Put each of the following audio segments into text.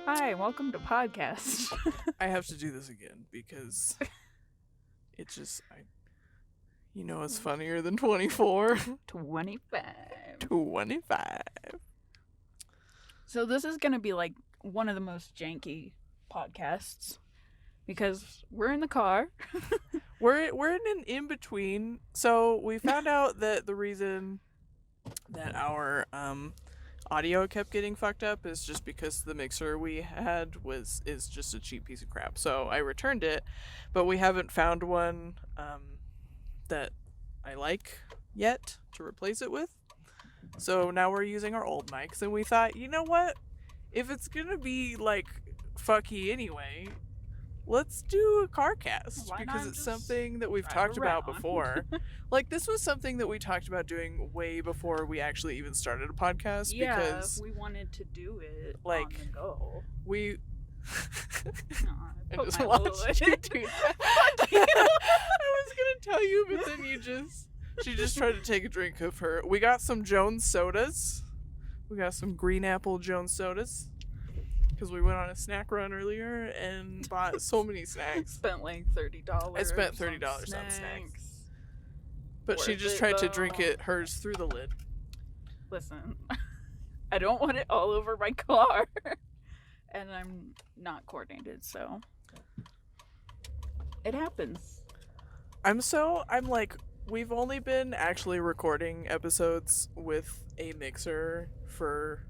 Hi, welcome to podcast. I have to do this again because it just, it's funnier than 24. 25. 25. So this is going to be like one of the most janky podcasts because we're in the car. We're in an in-between. So we found out that the reason that our audio kept getting fucked up is just because the mixer we had is just a cheap piece of crap. So I returned it, but we haven't found one that I like yet to replace it with. So now we're using our old mics, and we thought, you know what? If it's gonna be like fucky anyway, let's do a car cast. Why because not it's just something that we've drive talked about around? before. Like, this was something that we talked about doing way before we actually even started a podcast. Yeah, because we wanted to do it like, on the go. we I I just my watched little- you do that. I was gonna tell you, but then she just tried to take a drink of her. We got some Jones sodas. We got some green apple Jones sodas. Because we went on a snack run earlier and bought so many snacks. Spent like $30. I spent $30 on snacks. But she Worth just it, tried to though. drink it hers through the lid. Listen, I don't want it all over my car. And I'm not coordinated, so it happens. I'm like, we've only been actually recording episodes with a mixer for,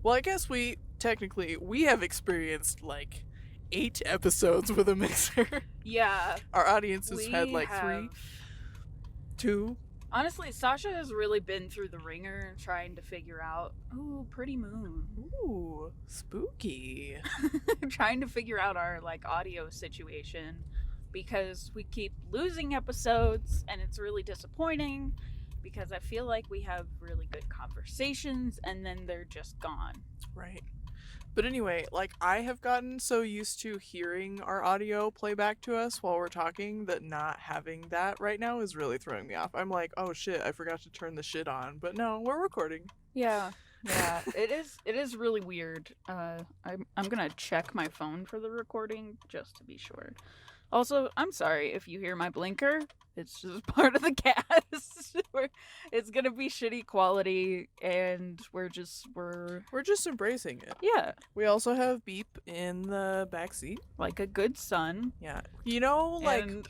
well, I guess we have experienced like 8 episodes with a mixer. Yeah. Our audience has we had like have- 2. Honestly, Sasha has really been through the ringer trying to figure out, ooh, pretty moon. Ooh, spooky. Trying to figure out our like audio situation because we keep losing episodes and it's really disappointing because I feel like we have really good conversations and then they're just gone. Right. But anyway, like, I have gotten so used to hearing our audio play back to us while we're talking that not having that right now is really throwing me off. I'm like, oh shit, I forgot to turn the shit on. But no, we're recording. Yeah. It is really weird. I'm gonna check my phone for the recording just to be sure. Also, I'm sorry if you hear my blinker. It's just part of the cast. It's gonna be shitty quality, and we're just embracing it. yeah, We also have Beep in the back seat. like a good son. Yeah. You know, like, And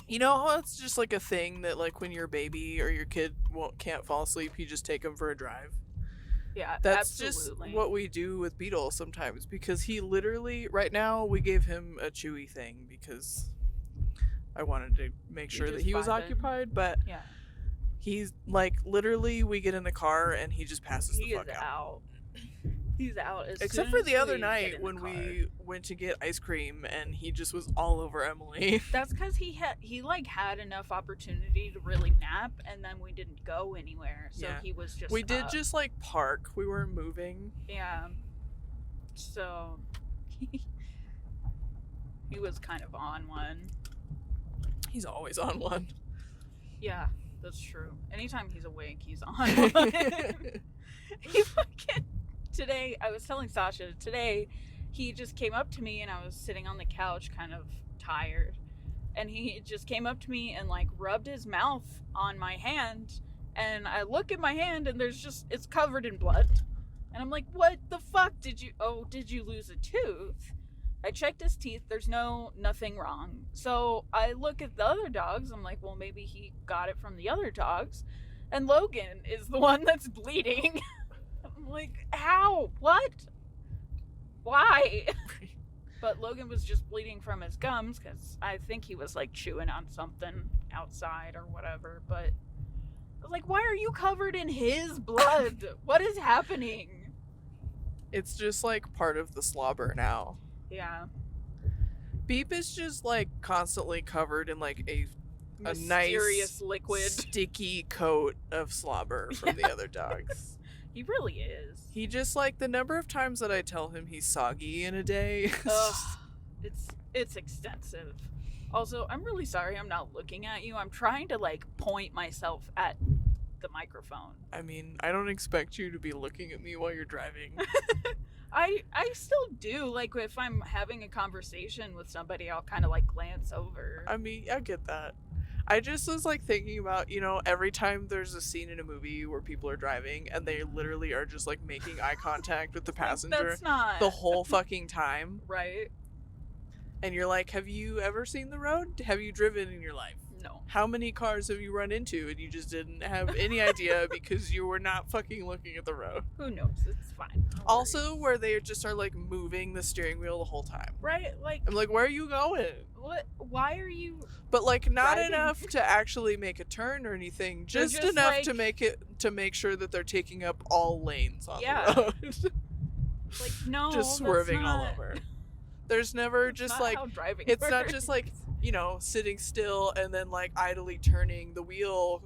you know how it's just like a thing that, like, when your baby or your kid can't fall asleep, you just take them for a drive. yeah, That's absolutely. just what we do with Beetle sometimes, because he literally, right now, we gave him a chewy thing because I wanted to make sure that just he was vibing. occupied, but Yeah, he's like, literally, we get in the car and he just passes he the is fuck out. out. He's out. Except for the other night when we went to get ice cream and he just was all over Emily. That's because he had enough opportunity to really nap, and then we didn't go anywhere, so Yeah. he was just. We did up. just like park. We weren't moving. Yeah. So he was kind of on one. He's always on one. Yeah, that's true. Anytime he's awake, he's on one. He fucking today. I was telling Sasha today. He just came up to me, and I was sitting on the couch, kind of tired, and he just came up to me and like rubbed his mouth on my hand, and I look at my hand, and it's covered in blood, and I'm like, what the fuck did you lose a tooth? I checked his teeth. There's nothing wrong. So I look at the other dogs. I'm like, well, maybe he got it from the other dogs. And Logan is the one that's bleeding. I'm like, how? What? Why? But Logan was just bleeding from his gums because I think he was like chewing on something outside or whatever. But I was like, why are you covered in his blood? What is happening? It's just like part of the slobber now. Yeah. Beep is just like constantly covered in like a Mysterious nice liquid. sticky coat of slobber from the other dogs. He really is. He just, like, the number of times that I tell him he's soggy in a day. Ugh, it's extensive. Also, I'm really sorry I'm not looking at you. I'm trying to like point myself at the microphone. I mean, I don't expect you to be looking at me while you're driving. I still do. Like, if I'm having a conversation with somebody, I'll kind of, like, glance over. I mean, I get that. I just was like thinking about, every time there's a scene in a movie where people are driving and they literally are just like making eye contact with the passenger That's not... the whole fucking time. Right? And you're like, have you ever seen the road? Have you driven in your life? No. How many cars have you run into and you just didn't have any idea because you were not fucking looking at the road? Who knows? It's fine. No Also, worries. where they just are like moving the steering wheel the whole time. Right? Like... I'm like, where are you going? What? Why are you... But like not driving? enough to actually make a turn or anything, just just, enough like... to make sure that they're taking up all lanes on Yeah. the road. Like, no, Just swerving that's all not... over. There's never That's just not like how driving it's not works. just like, sitting still and then like idly turning the wheel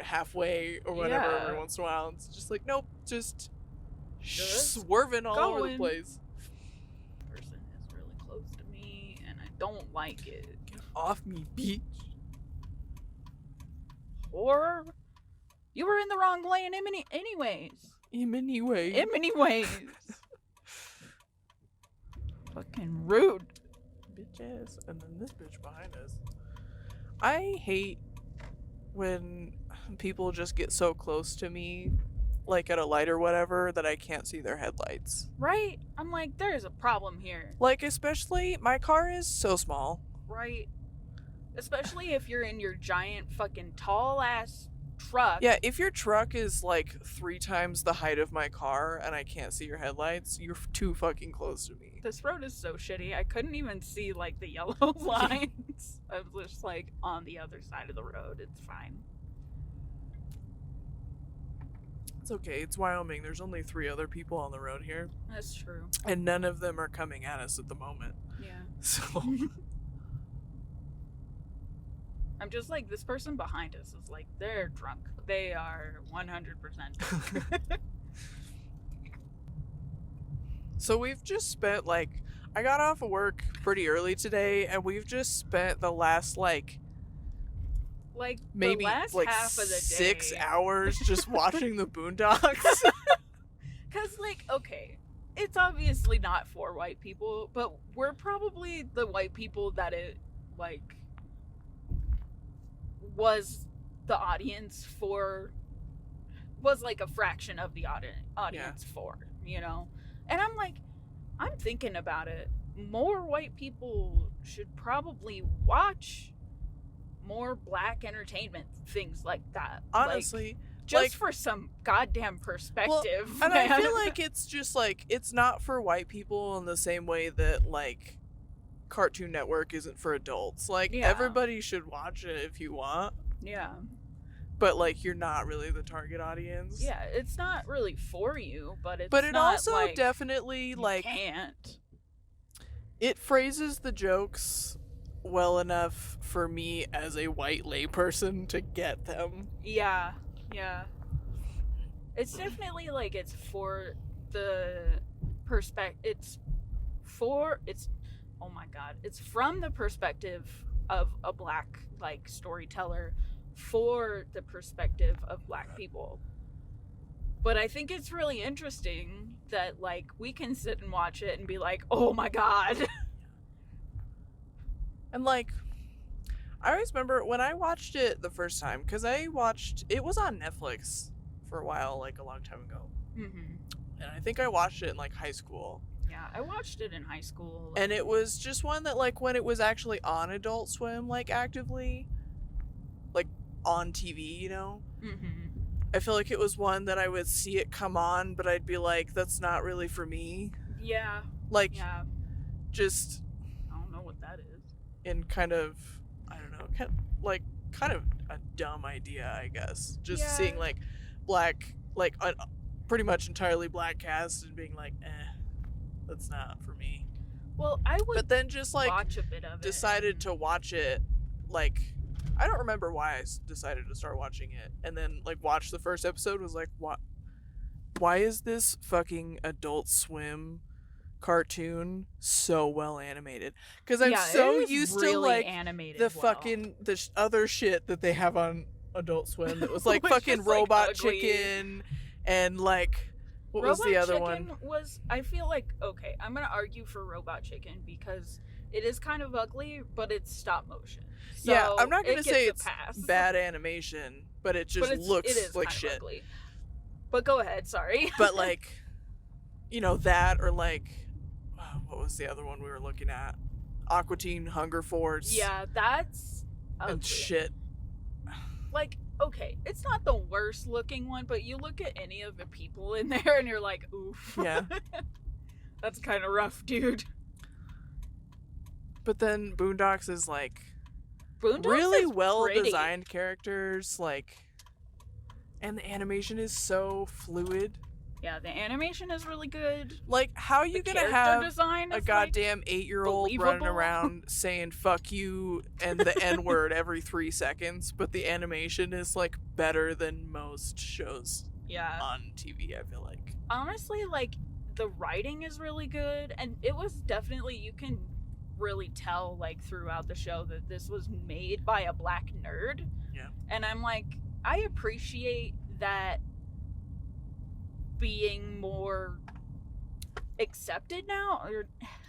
halfway or whatever Yeah. every once in a while. It's just like, nope, just Just swerving all over the going. place. Person is really close to me, and I don't like it. Get off me, bitch. Or you were in the wrong lane anyways. Anyway. Anyways. Fucking rude. Bitch ass. And then this bitch behind us. I hate when people just get so close to me, like at a light or whatever, that I can't see their headlights. Right? I'm like, there's a problem here. Like, especially, my car is so small. Right? Especially if you're in your giant fucking tall ass truck. Yeah, if your truck is like 3 times the height of my car and I can't see your headlights, you're too fucking close to me. This road is so shitty. I couldn't even see like the yellow lines. I was just like on the other side of the road. It's fine. It's okay, it's Wyoming. There's only 3 other people on the road here. That's true. And none of them are coming at us at the moment. Yeah. So, I'm just like, this person behind us is like, they're drunk. They are 100% drunk. so we've just spent like, I got off of work pretty early today, and we've just spent the last like maybe the last like half of the 6 day. hours just watching the Boondocks. Because, like, okay, it's obviously not for white people, but we're probably the white people that it, like, was the audience for, was like a fraction of the audience for, you know? And I'm like, I'm thinking about it. More white people should probably watch more black entertainment, things like that. Honestly, like, just for some goddamn perspective. Well, and I feel like it's just like, it's not for white people in the same way that like Cartoon Network isn't for adults. Like, everybody should watch it if you want. Yeah. But like, you're not really the target audience. Yeah, it's not really for you, but it's But it not also like definitely like can't. It phrases the jokes well enough for me as a white layperson to get them. Yeah, yeah. It's definitely like it's for the it's oh my god, it's from the perspective of a black like storyteller for the perspective of black people. But I think it's really interesting that like we can sit and watch it and be like, oh my god. And like, I always remember when I watched it the first time, because it was on Netflix for a while, like a long time ago. Mm-hmm. And I think I watched it in like high school. Yeah, I watched it in high school. And it was just one that like when it was actually on Adult Swim, like actively, like on TV, you know? Mm-hmm. I feel like it was one that I would see it come on, but I'd be like, that's not really for me. Yeah. Like, yeah. Just I don't know what that is. In kind of, I don't know, kind of a dumb idea, I guess. Just seeing like black, like pretty much entirely black cast and being like, that's not for me. Well, I would. But then just like watch a bit of decided to watch it. Like, I don't remember why I decided to start watching it, and then like watch the first episode. Was like, what? Why is this fucking Adult Swim cartoon so well animated? Because I'm so used really to like animated the fucking other shit that they have on Adult Swim that was like fucking just, Robot like, ugly. Chicken and like What was Robot the other Chicken one? was, I feel like, okay, I'm gonna argue for Robot Chicken because it is kind of ugly, but it's stop motion. So Yeah, I'm not gonna it say gets a it's pass. bad animation, but it just But it looks is like kind shit. of ugly. But go ahead, sorry. But like, that or like, what was the other one we were looking at? Aqua Teen Hunger Force. Yeah, that's ugly. And shit. Like, okay, it's not the worst looking one, but you look at any of the people in there and you're like, oof. Yeah. That's kind of rough, dude. But then Boondocks is like Boondocks really is well pretty. designed characters, like, and the animation is so fluid. Yeah, the animation is really good. Like, how are you The gonna character have design a is, goddamn 8-year-old running believable. around saying fuck you and the N-word every 3 seconds, but the animation is like better than most shows on TV, I feel like. Honestly, like, the writing is really good, and it was definitely, you can really tell, like, throughout the show that this was made by a black nerd. Yeah. And I'm like, I appreciate that being more accepted now, or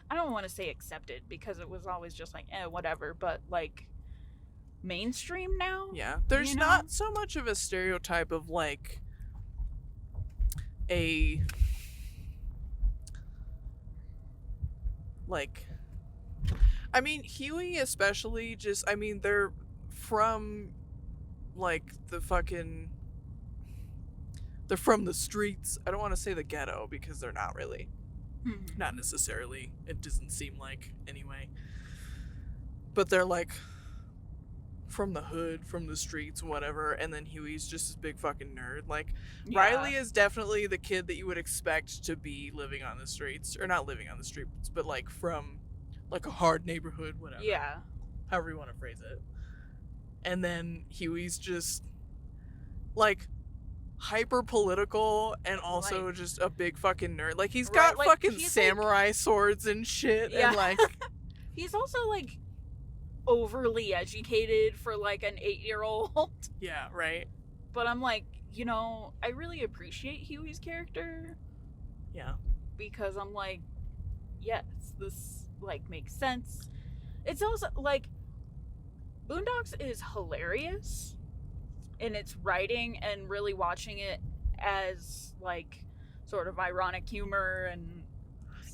I don't want to say accepted because it was always just like whatever, but like mainstream now. Yeah, there's you know? not so much of a stereotype of like a like, I mean, Huey especially, just, I mean, they're from like the fucking, they're from the streets. I don't want to say the ghetto because they're not really. Not necessarily. It doesn't seem like, anyway. But they're like from the hood, from the streets, whatever. And then Huey's just this big fucking nerd. Like, Yeah. Riley is definitely the kid that you would expect to be living on the streets. Or not living on the streets, but like from like a hard neighborhood, whatever. Yeah. However you want to phrase it. And then Huey's just like hyper political and also Like, just a big fucking nerd. Like, he's right, got like, fucking he's, samurai swords and shit. Yeah. And like, he's also like overly educated for like an 8-year-old. yeah, right. But I'm like, you know, I really appreciate Huey's character. Yeah. Because I'm like, yes, this like makes sense. It's also like Boondocks is hilarious in its writing, and really watching it as like sort of ironic humor, and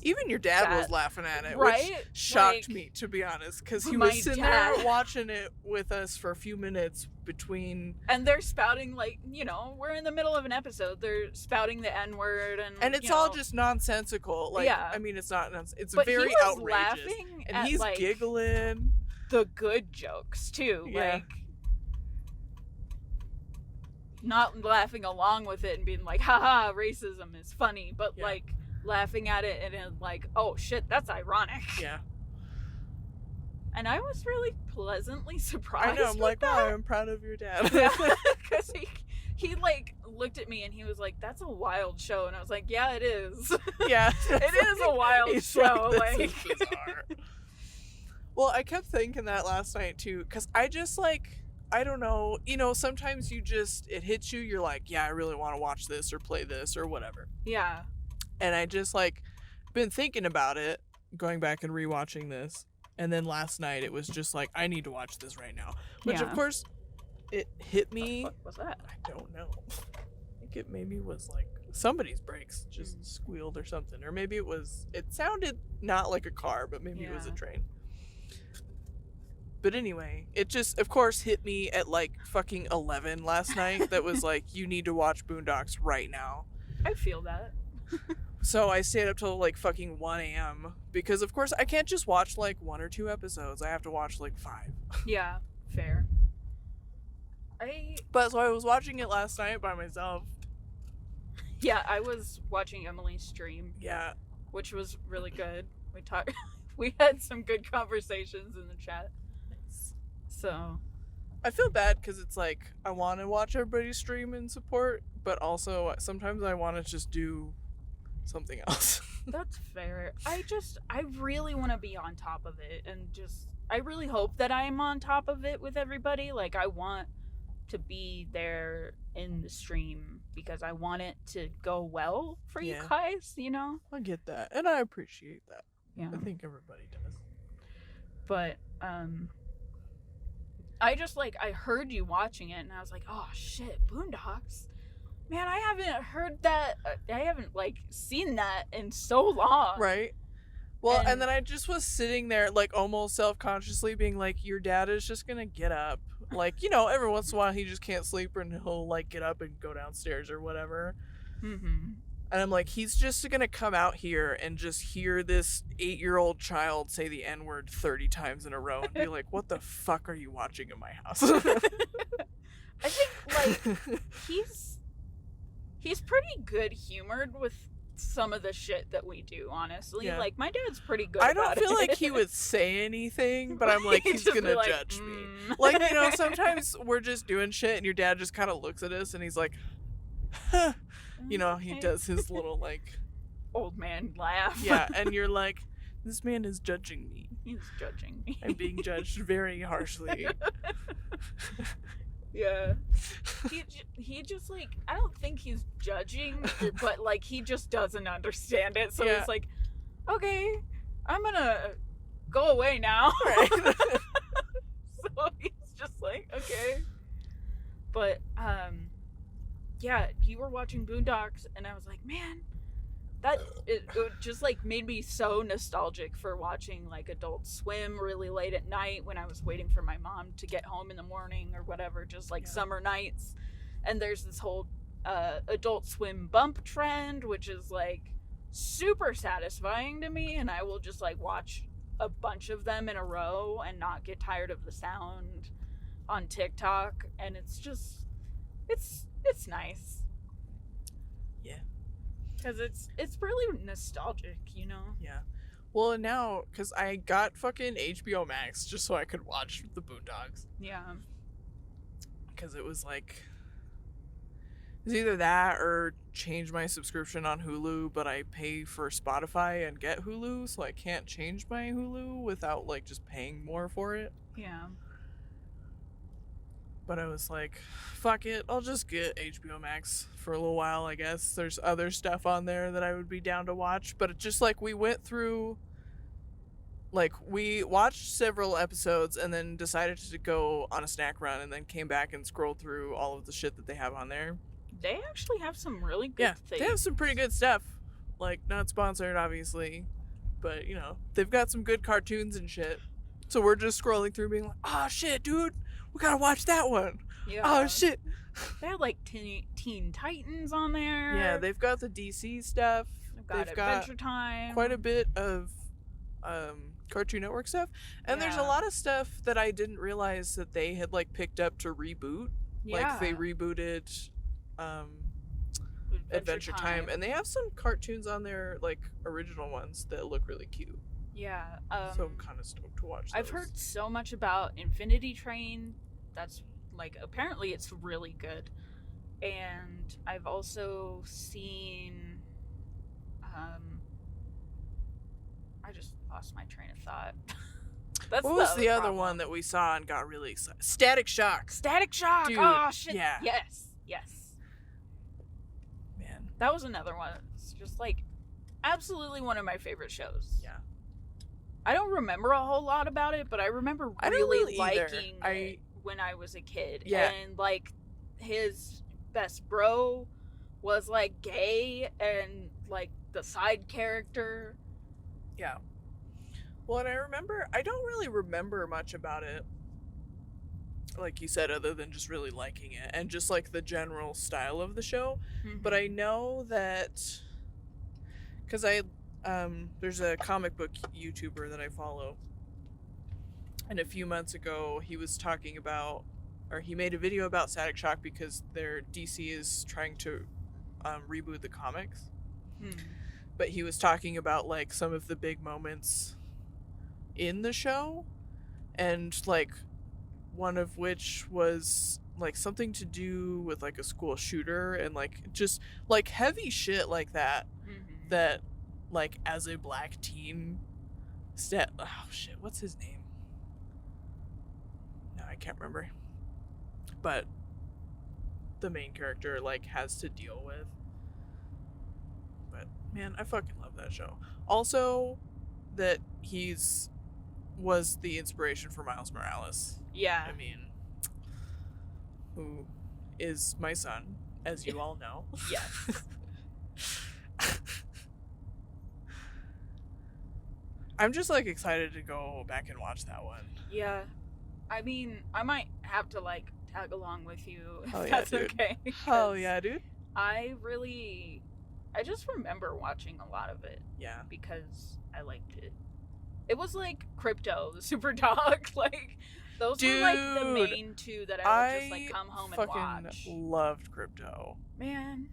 Even your dad was laughing at it, right? which shocked Like, me, to be honest, because he my was sitting there dad- watching it with us for a few minutes between. And they're spouting, like, you know, we're in the middle of an episode. They're spouting the N-word, and it's you all know, just nonsensical. Like, Yeah. I mean, it's not. It's but very he was outrageous, laughing and at, he's like, giggling. the good jokes too. Yeah. Like, not laughing along with it and being like, haha, racism is funny, but Yeah. like laughing at it and then like, oh shit, that's ironic. Yeah, And I was really pleasantly I surprised. know. I'm with like, that. wow, I'm proud of your dad. Yeah, because he like looked at me and he was like, "That's a wild show," and I was like, "Yeah, it is. Yeah, It is a wild He's show." "This Like, is bizarre." Well, I kept thinking that last night too, because I just like, I don't know, sometimes it hits you, you're like, yeah, I really want to watch this or play this or whatever. yeah, And I just like been thinking about it, going back and rewatching this. And then last night it was just like, I need to watch this right now. Which of Yeah. course it hit me. what was that? I don't know. I think it maybe was like somebody's brakes just squealed or something. Or maybe it sounded not like a car, but maybe it was a Yeah. train. But anyway, it just, of course, hit me at like fucking 11 last night. That was like, you need to watch Boondocks right now. I feel that. So I stayed up till like fucking 1 a.m. because, of course, I can't just watch like 1 or 2 episodes. I have to watch like 5. Yeah, fair. But so I was watching it last night by myself. Yeah, I was watching Emily's stream, Yeah. which was really good. We had some good conversations in the chat. So, I feel bad because it's like, I want to watch everybody stream and support, but also sometimes I want to just do something else. that's fair. I really want to be on top of it, and I really hope that I'm on top of it with everybody. Like, I want to be there in the stream because I want it to go well for you guys, you know? I get that. And I appreciate that. Yeah. I think everybody does. But, I just, like, I heard you watching it, and I was like, oh, shit, Boondocks? Man, I haven't heard that, I haven't, like, seen that in so long. Right. Well, and then I just was sitting there, like, almost self-consciously being like, your dad is just gonna get up. Like, you know, every once in a while he just can't sleep and he'll, like, get up and go downstairs or whatever. Mm-hmm. And I'm like, he's just gonna come out here and just hear this 8-year-old child say the N-word 30 times in a row and be like, what the fuck are you watching in my house? I think, like, he's pretty good humored with some of the shit that we do, honestly. Yeah. Like, my dad's pretty good I don't feel it. like he would say anything, but I'm like, he's gonna like, judge me. Like, you know, sometimes we're just doing shit and your dad just kind of looks at us and he's like, huh. You know, he does his little, like, old man laugh. Yeah, and you're like, this man is judging me. He's judging me. I'm being judged very harshly. Yeah. He just, like, I don't think he's judging, but, like, he just doesn't understand it. So he's like, okay, I'm gonna go away now. Right. So he's just like, okay. But, yeah, you were watching Boondocks, and I was like, man, it just, like, made me so nostalgic for watching, like, Adult Swim really late at night when I was waiting for my mom to get home in the morning or whatever, just, like, summer nights. And there's this whole Adult Swim bump trend, which is, like, super satisfying to me, and I will just, like, watch a bunch of them in a row and not get tired of the sound on TikTok, and it's just, it's nice. Yeah. Because it's really nostalgic, you know? Yeah. Well, and now, because I got fucking HBO Max just so I could watch the Boondocks. Yeah. Because it was like, it's either that or change my subscription on Hulu, but I pay for Spotify and get Hulu, so I can't change my Hulu without, like, just paying more for it. Yeah. But I was like, fuck it, I'll just get HBO Max for a little while, I guess. There's other stuff on there that I would be down to watch. But it's just like we went through, like, we watched several episodes and then decided to go on a snack run and then came back and scrolled through all of the shit that they have on there. They actually have some really good things. They have some pretty good stuff. Like, not sponsored, obviously. But, you know, they've got some good cartoons and shit. So we're just scrolling through being like, oh shit, dude. We gotta watch that one. Yeah. Oh shit. They had like Teen Titans on there. Yeah, they've got the DC stuff. They've got Adventure Time. Quite a bit of Cartoon Network stuff. And there's a lot of stuff that I didn't realize that they had, like, picked up to reboot. Yeah. Like, they rebooted Adventure Time. And they have some cartoons on there, like, original ones that look really cute. Yeah. So I'm kind of stoked to watch those. I've heard so much about Infinity Train. That's, like, apparently it's really good. And I've also seen, I just lost my train of thought. That's what was the other one that we saw and got really excited? Static Shock. Static Shock. Dude, oh, shit. Yeah. Yes. Man. That was another one. It's just, like, absolutely one of my favorite shows. Yeah. I don't remember a whole lot about it, but I remember really liking it when I was a kid. Yeah. And, like, his best bro was, like, gay and, like, the side character. Yeah. Well, and I don't really remember much about it, like you said, other than just really liking it and just, like, the general style of the show. Mm-hmm. But I know that, because there's a comic book YouTuber that I follow, and a few months ago he was talking about, or he made a video about Static Shock because their DC is trying to reboot the comics. But he was talking about, like, some of the big moments in the show, and, like, one of which was, like, something to do with, like, a school shooter and, like, just, like, heavy shit like that. Mm-hmm. That, like, as a black teen, oh shit, what's his name? No, I can't remember. But the main character like has to deal with. But man, I fucking love that show. Also, that was the inspiration for Miles Morales. Yeah. I mean, who is my son, as you all know. Yes. I'm just like excited to go back and watch that one. Yeah. I mean, I might have to like tag along with you if Hell yeah, that's dude. okay. Hell 'cause yeah, dude. I just remember watching a lot of it Yeah. because I liked it. It was like Crypto, the Super Dog, like those were like the Dude, main two that I would just like come home and fucking watch. loved Crypto. Man.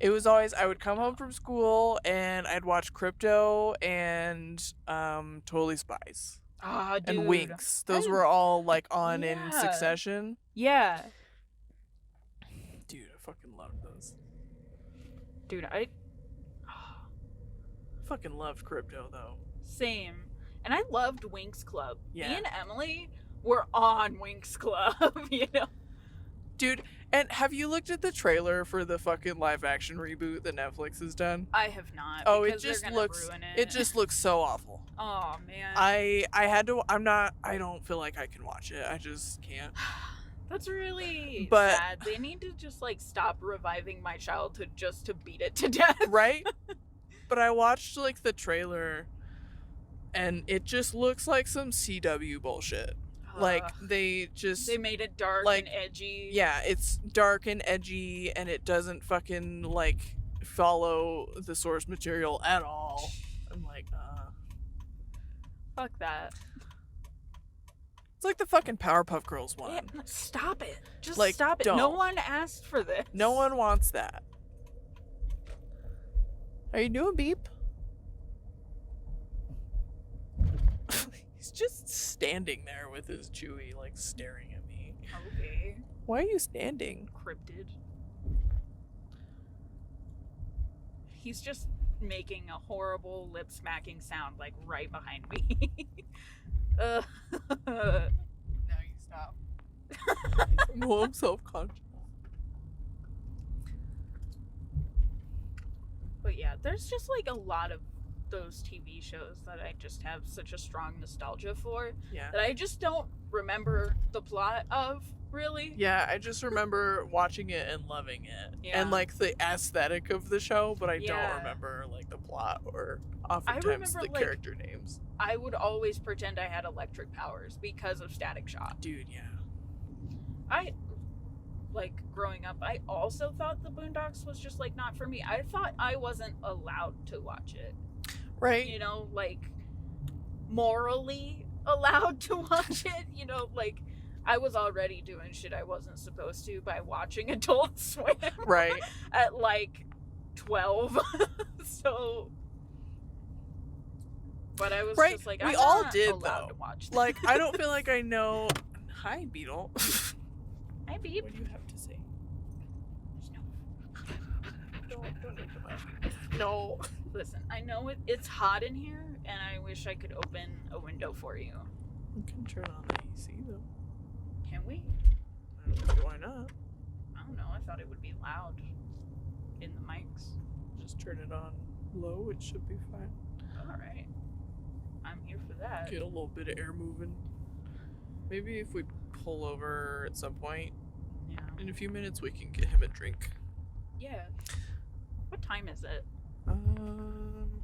It was always, I would come home from school and I'd watch Crypto and Totally Spies Ah, dude. and Winx. Those were all like on in Yeah. succession. Yeah. Dude, I fucking loved those. Dude, I Fucking loved Crypto though. same. And I loved Winx Club. Yeah. Me and Emily were on Winx Club, you know? Dude, and have you looked at the trailer for the fucking live action reboot that Netflix has done? I have not. Oh, it because they're just gonna looks ruin it just looks so awful. Oh man. I don't feel like I can watch it. I just can't. That's really But- sad. They need to just like stop reviving my childhood just to beat it to death. Right? But I watched like the trailer and it just looks like some CW bullshit. Like Ugh. they Made it dark like, and edgy. yeah, it's dark and edgy and it doesn't fucking like follow the source material at all. I'm like, Fuck that. it's like the fucking Powerpuff Girls one. Yeah, stop it. Just Like, stop it. No don't. one asked for this. No one wants that. Are you doing beep? He's just standing there with his Chewy, like staring at me. Okay. Why are you standing? Cryptid. He's just making a horrible lip smacking sound like right behind me. Now you stop. No, I'm self-conscious. But yeah, there's just like a lot of those TV shows that I just have such a strong nostalgia for Yeah. that I just don't remember the plot of, really. Yeah, I just remember watching it and loving it. Yeah. And like the aesthetic of the show, but I Yeah. don't remember like the plot or oftentimes remember, the like- character names. I would always pretend I had electric powers because of Static Shock. Dude, yeah. I, like, growing up, I also thought the Boondocks was just, like, not for me. I thought I wasn't allowed to watch it. Right? You know, like, morally allowed to watch it. You know, like, I was already doing shit I wasn't supposed to by watching Adult Swim Right. at, like, 12. So... But I was Right. just like, We I'm all not did, allowed though. to watch this. Like, I don't feel like I know. Hi, Beetle. Hi, Beep. What do you have to say? Don't need the mic. No. Listen, I know it's hot in here, and I wish I could open a window for you. You can turn on the AC though. Can we? I don't see why not. I don't know. I thought it would be loud in the mics. Just turn it on low. It should be fine. All right. I'm here for that. Get a little bit of air moving. Maybe if we pull over at some point Yeah. in a few minutes, we can get him a drink. Yeah. What time is it? Where is my phone?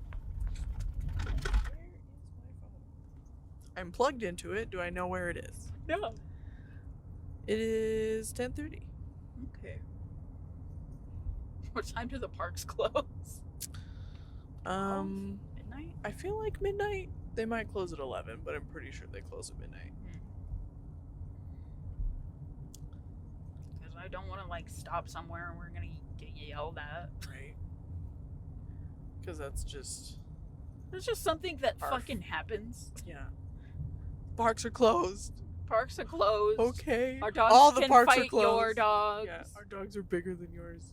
I'm plugged into it. Do I know where it is? No. It is 10:30. Okay. What time do the parks close? Midnight? I feel like midnight. They might close at 11, but I'm pretty sure they close at midnight. Because I don't want to, like, stop somewhere and we're going to get yelled at. Right? Because that's just... It's just something that Arf. fucking happens. Yeah. Parks are closed. Parks are closed. Okay. Our dogs All the can parks are fight closed. your dogs. Yeah, our dogs are bigger than yours.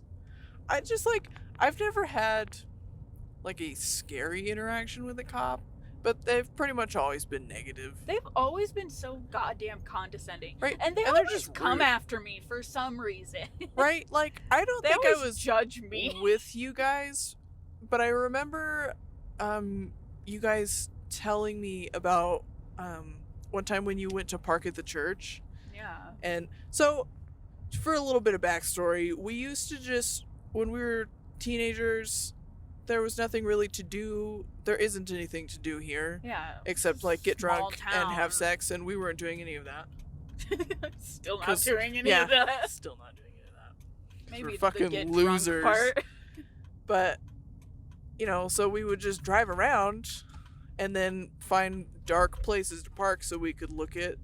I just like, I've never had like a scary interaction with a cop, But they've pretty much always been negative. They've always been so goddamn condescending. Right. And they And they're always just come rude. after me for some reason. Right? Like, I don't They think I always was judge me. with you guys, but I remember you guys telling me about one time when you went to park at the church. Yeah. And so, for a little bit of backstory, we used to just, when we were teenagers, there was nothing really to do. There isn't anything to do here. Yeah. Except, like, get Small drunk and have town. sex, and we weren't doing any of that. Still not 'Cause- doing any yeah. of that. Still not doing any of that. Maybe We're the fucking get losers. drunk part. But, you know, so we would just drive around and then find dark places to park so we could look at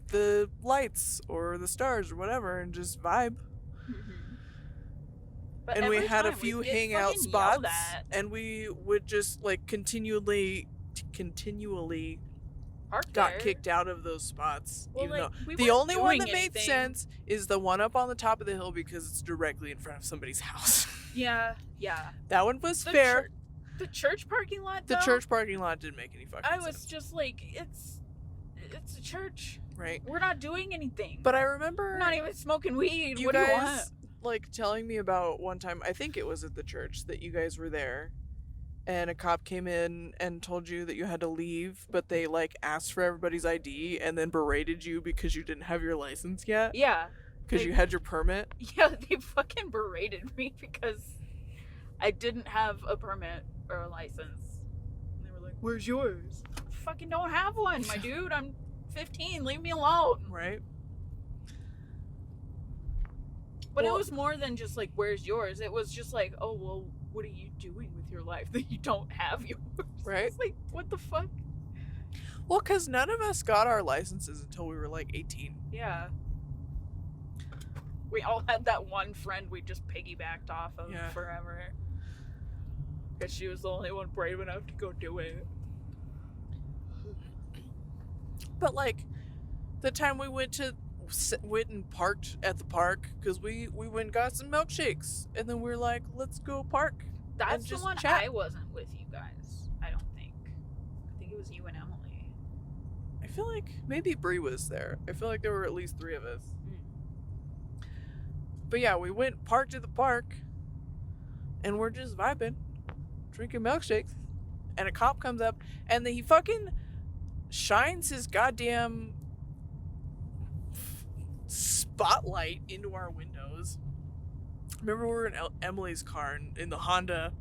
the lights or the stars or whatever and just vibe. But And we every had a time few we'd get hangout fucking spots, yelled at. and we would just like continually Park got there. kicked out of those spots. Well, even like, though we the weren't only one doing that made anything. sense is the one up on the top of the hill because it's directly in front of somebody's house. Yeah. That one was The fair. The church parking lot, The though, church parking lot didn't make any fucking I was sense. just like, it's a church. Right. We're not doing anything. But I remember We're not even smoking weed. you What do you want? guys like telling me about one time, I think it was at the church, that you guys were there and a cop came in and told you that you had to leave, but they like asked for everybody's ID and then berated you because you didn't have your license yet Yeah. because they- you had your permit. Yeah, they fucking berated me because I didn't have a permit or a license. And they were like, "Where's yours?" I fucking don't have one, my dude. I'm 15. Leave me alone. Right. But Well- it was more than just like, "Where's yours?" It was just like, "Oh, well, what are you doing with your life that you don't have yours?" Right. It's like, what the fuck? Well, because none of us got our licenses until we were like 18. Yeah. We all had that one friend we just piggybacked off of Yeah. forever. Because she was the only one brave enough to go do it. But like the time we went and parked at the park because we went and got some milkshakes and then we were like, let's go park. That's the just one chat. I wasn't with you guys, I don't think. I think it was you and Emily. I feel like maybe Bree was there. I feel like there were at least 3 of us. But yeah, we went parked at the park and we're just vibing, drinking milkshakes, and a cop comes up and then he fucking shines his goddamn spotlight into our windows. Remember we were in Emily's car in the Honda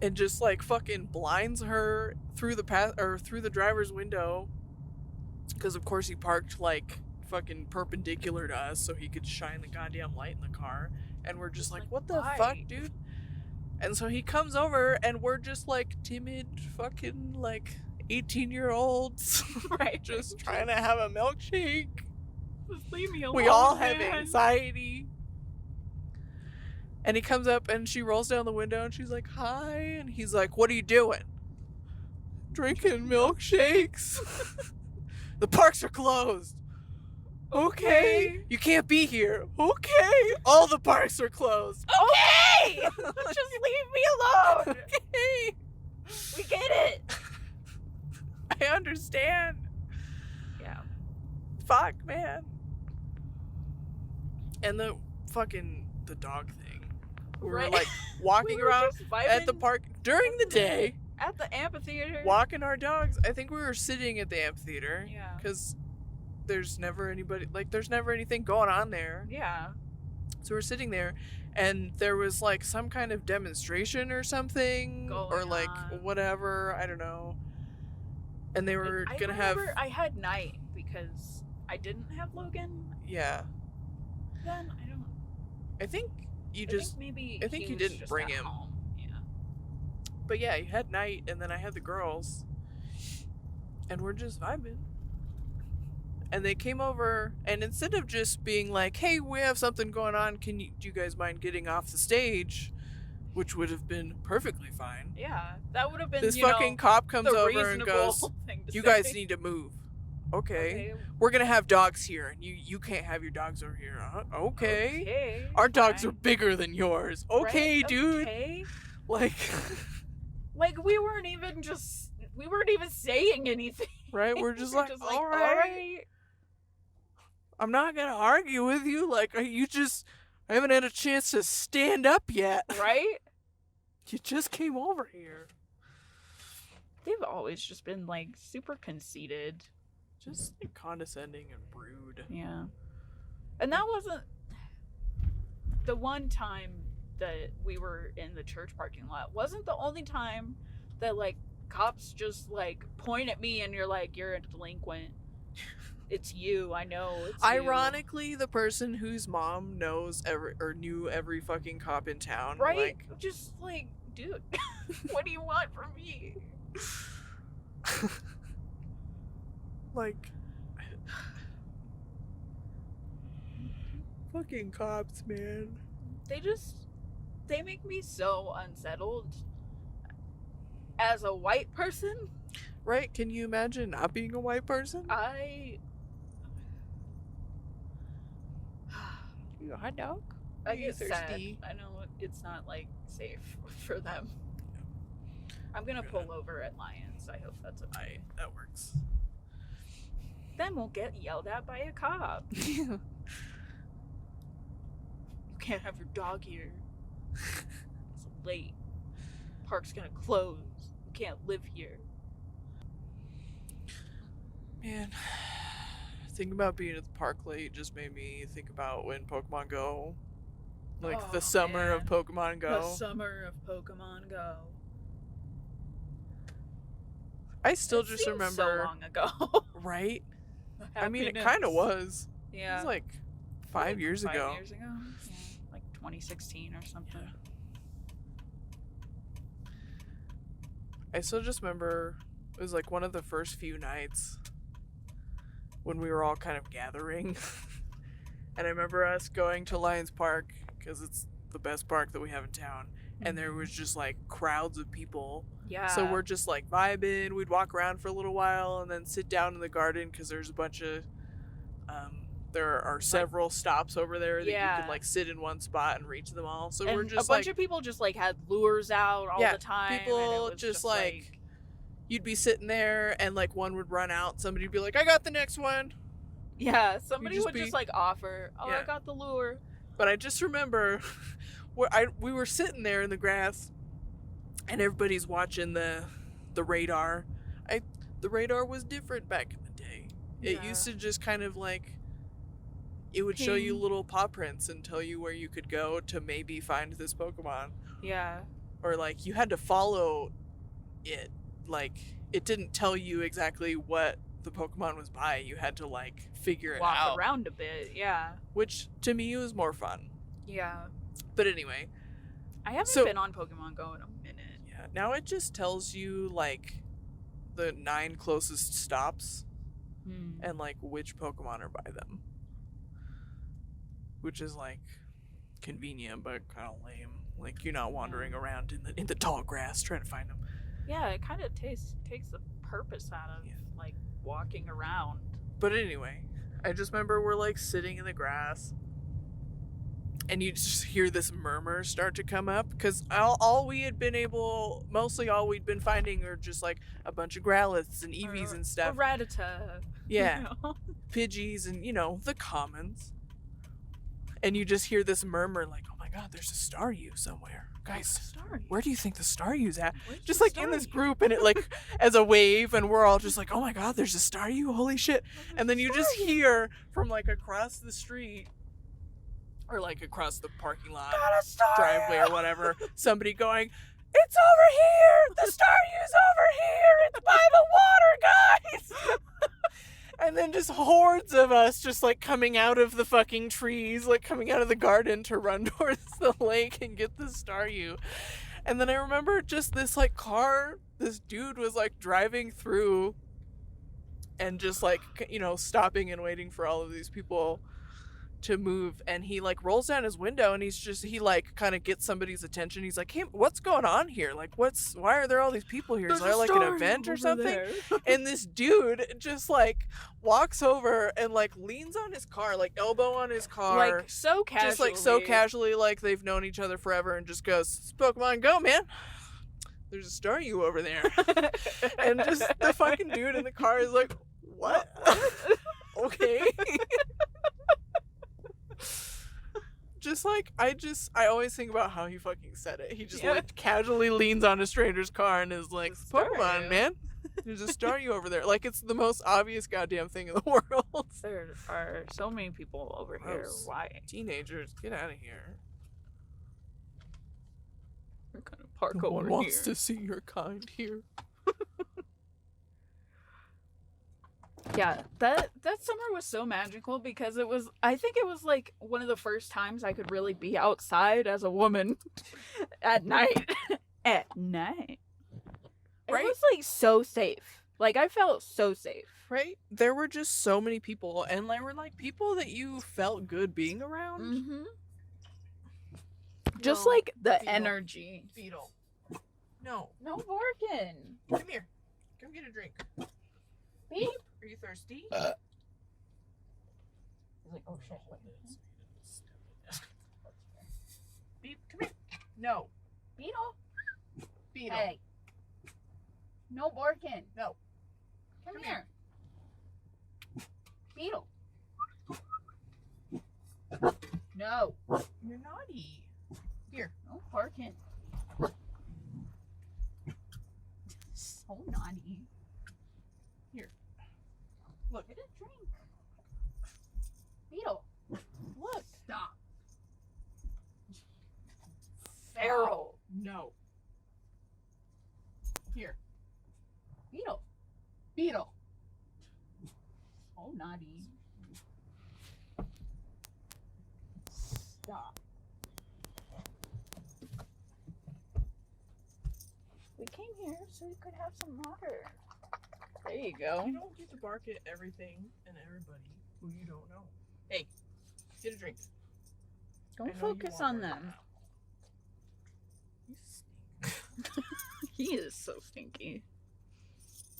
and just like fucking blinds her through the driver's window because of course he parked like fucking perpendicular to us so he could shine the goddamn light in the car, and we're just like, what the why? fuck, dude? And so he comes over and we're just like timid fucking like 18-year-olds Right. just trying to have a milkshake. Just leave me alone. We all have man. anxiety. And he comes up and she rolls down the window and she's like, hi. And he's like, what are you doing? Drinking milkshakes. The parks are closed. Okay. You can't be here. Okay. All the parks are closed. Okay! Just leave me alone! Okay. We get it! I understand. Yeah. Fuck, man. And the dog thing. We were Right. like walking We were around just vibing at the park during the day, at the amphitheater. walking our dogs. I think we were sitting at the amphitheater Yeah. because there's never anything going on there. Yeah. So we're sitting there and there was like some kind of demonstration or something or Going like on. whatever, I don't know. And they were I gonna have remember I had night because I didn't have Logan yeah. then. I don't. I think you I just think maybe. I think he you was didn't just bring at him. home. Yeah. But yeah, you had night and then I had the girls. And we're just vibing. And they came over and instead of just being like, hey, we have something going on, do you guys mind getting off the stage? Which would have been perfectly fine. Yeah, that would have been This fucking cop comes the over and reasonable goes, thing to you say. guys need to move. Okay. We're gonna have dogs here and you can't have your dogs over here. Okay. Okay. Our dogs fine. are bigger than yours. Okay, Right, dude. Okay. Like, Like, we weren't even saying anything. right? We're just like, all all right. right. I'm not gonna argue with you. Like, I haven't had a chance to stand up yet. Right? You just came over here. They've always just been, like, super conceited. Just like, condescending and rude. Yeah. And that wasn't the one time that we were in the church parking lot. Wasn't the only time that, like, cops just, like, point at me and you're like, you're a delinquent. It's you. I know. It's Ironically, the person whose mom knew every fucking cop in town. you. Right? Like, Just, like, dude, what do you want from me? like, fucking cops, man. They make me so unsettled as a white person. Right? Can you imagine not being a white person? You a hot dog? I You get thirsty? sad. I know it's not, like, safe for them. I'm gonna pull over at Lions. I hope that's okay. That works. Then we'll get yelled at by a cop. You can't have your dog here. It's late. Park's gonna close. You can't live here. Man, thinking about being at the park late just made me think about when Pokemon Go. Like, Oh, the summer of man. Pokemon Go. The summer of Pokemon Go. I still It just seems remember. so long ago. Right? I mean, it Happiness. kind of was. It Yeah. was like 5 years ago. 5 years ago? Yeah. Like 2016 or something. Yeah. I still just remember it was like one of the first few nights when we were all kind of gathering. And I remember us going to Lions Park because it's the best park that we have in town. And there was just like crowds of people. Yeah. So we're just like vibing. We'd walk around for a little while and then sit down in the garden because there's a bunch of, there are several stops over there that you can like sit in one spot and reach them all. So and we're just a bunch of people just like had lures out all the time. and it people was just like, you'd be sitting there and like one would run out. Somebody'd be like, I got the next one. yeah, somebody just would be- just like offer, oh, Yeah. I got the lure. But I just remember we were sitting there in the grass and everybody's watching the radar. The radar was different back in the day. It Yeah. used to just kind of like, it would show you Ping. little paw prints and tell you where you could go to maybe find this Pokemon. Yeah. Or like you had to follow it. Like it didn't tell you exactly what the Pokemon was by. You had to like figure it Walk out. around a bit. Yeah. Which to me was more fun. Yeah. But anyway, I haven't So- been on Pokemon Go in a minute. yeah. Now it just tells you like the 9 closest stops and like which Pokemon are by them. Which is like convenient but kind of lame. Like you're not wandering around in the tall grass trying to find them. Yeah, it kind of takes the purpose out of like walking around. But anyway, I just remember we're like sitting in the grass and you just hear this murmur start to come up because mostly all we'd been finding are just like a bunch of Growliths and Eevees and stuff. A Rattata. Yeah. You know? Pidgeys and, the commons. And you just hear this murmur like, oh my god, there's a Staryu somewhere. Guys, where do you think the Staryu's at? Where's Just the like in this Staryu? group and it like as a wave and we're all just like, oh my god, there's a Staryu, holy shit. And then you just hear from like across the street or like across the parking lot, driveway or whatever, somebody going, it's over here! The Staryu's over here! It's by the water, guys! And then just hordes of us just like coming out of the fucking trees, like coming out of the garden to run towards the lake and get the Staryu. And then I remember just this like car, this dude was like driving through and just like, stopping and waiting for all of these people to move, and he like rolls down his window, and he like kind of gets somebody's attention. He's like, hey, what's going on here? Like, why are there all these people here? Is there like an event or something? And this dude just like walks over and like leans on his car, like elbow on his car, like so casually, just like so casually, like they've known each other forever, and just goes, Pokemon Go, man. There's a Staryu over there. And just the fucking dude in the car is like, what? Okay. Just like, I always think about how he fucking said it. He just like casually leans on a stranger's car and is like, Pokemon, man. There's a Staryu over there. Like, it's the most obvious goddamn thing in the world. There are so many people over here. Why? Teenagers, get out of here. We're gonna park No over one here. wants to see your kind here. Yeah, that summer was so magical because I think it was like one of the first times I could really be outside as a woman at night. At night. Right? It was like so safe. Like, I felt so safe. Right? There were just so many people, and there were like people that you felt good being around. Mm-hmm. Just No, like the Beetle. energy. Beetle. No. No barking. Come here. Come get a drink. Beep. Are you thirsty? He's like, oh shit. Beep, come here. No. Beetle. Beetle. Hey. No barking. No. Come here. Beetle. No. You're naughty. Here. No barking. So naughty. Here. Look. Get a drink. Beetle. Look. Stop. Feral. No. Here. Beetle. Beetle. So naughty. Stop. We came here so we could have some water. There you go. You don't get to bark at everything and everybody who you don't know. Hey, get a drink. I know Don't you focus want on more. them. You stink. He is so stinky.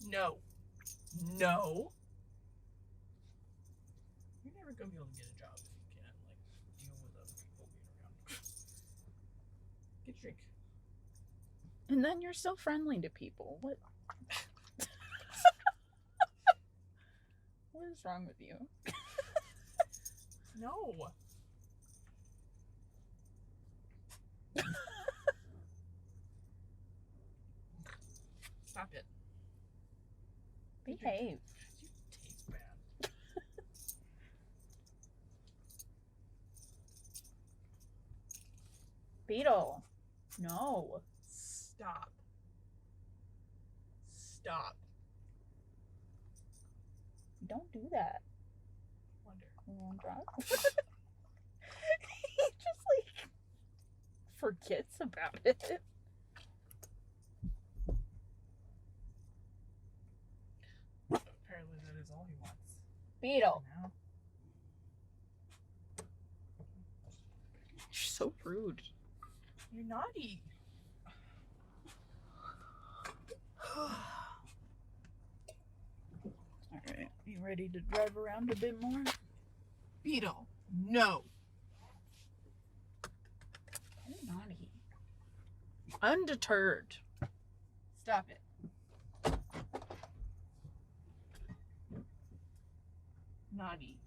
No. No. You're never gonna be able to get a job if you can't like deal with other people being around. Get a drink. And then you're so friendly to people. What? What is wrong with you? No. Stop it. Behave. You taste bad. Beetle. No. Stop. Stop. Don't do that. Wonder. You want to drop? He just like forgets about it. Apparently that is all he wants. Beetle. Now. You're so rude. You're naughty. Alright, you ready to drive around a bit more? Beetle. No. You're naughty. Undeterred. Stop it. Naughty.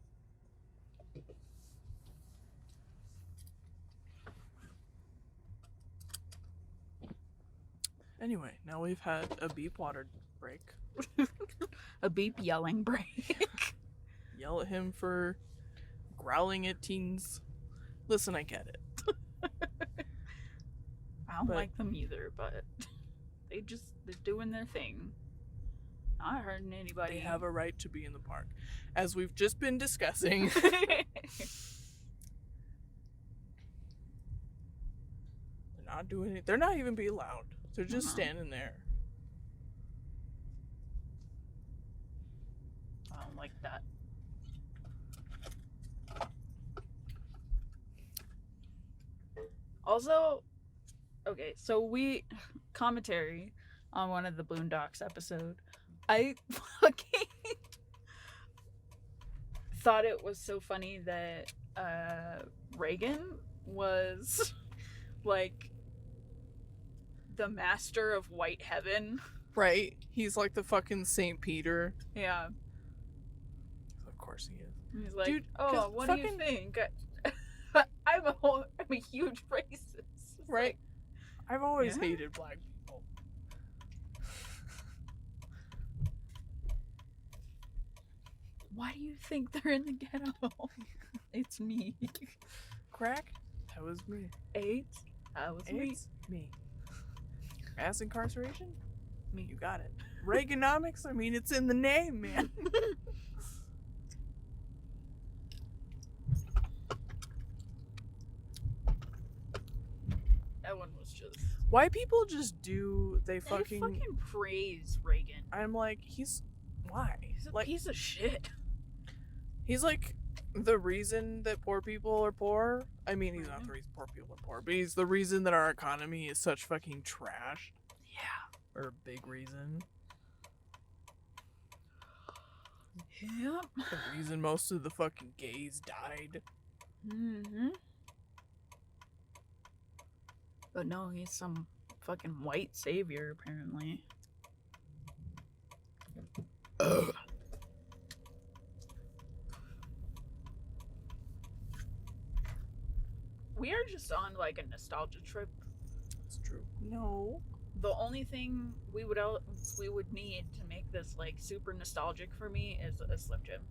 Anyway, now we've had a beep water break. A beep yelling break. Yell at him for growling at teens. Listen, I get it. I don't But- like them either, but they're doing their thing. Not hurting anybody. They have a right to be in the park. As we've just been discussing. They're not doing it. They're not even being loud. They're just standing there. I don't like that. Also, okay, so we commentary on one of the Boondocks episode. I fucking thought it was so funny that Reagan was like the master of white heaven. Right? He's like the fucking Saint Peter. Yeah. Of course he is. He's like, Dude, oh, what do you think? I'm a huge racist. It's right? like, I've always yeah. hated black people. Why do you think they're in the ghetto? It's me. Crack? That was me. AIDS? That was me. AIDS? Me. Mass incarceration? Me. You got it. Reaganomics? I mean, it's in the name, man. That one was just. Why people just do, they They fucking praise Reagan. I'm like, why? He's a Like, piece of shit. he's like the reason that poor people are poor. I mean, he's not the reason poor people are poor, but he's the reason that our economy is such fucking trash. Yeah. Or a big reason. Yep. The reason most of the fucking gays died. Mm-hmm. But no, he's some fucking white savior, apparently. Ugh. We are just on like a nostalgia trip. It's true. No. The only thing we would need to make this like super nostalgic for me is a Slim Jim.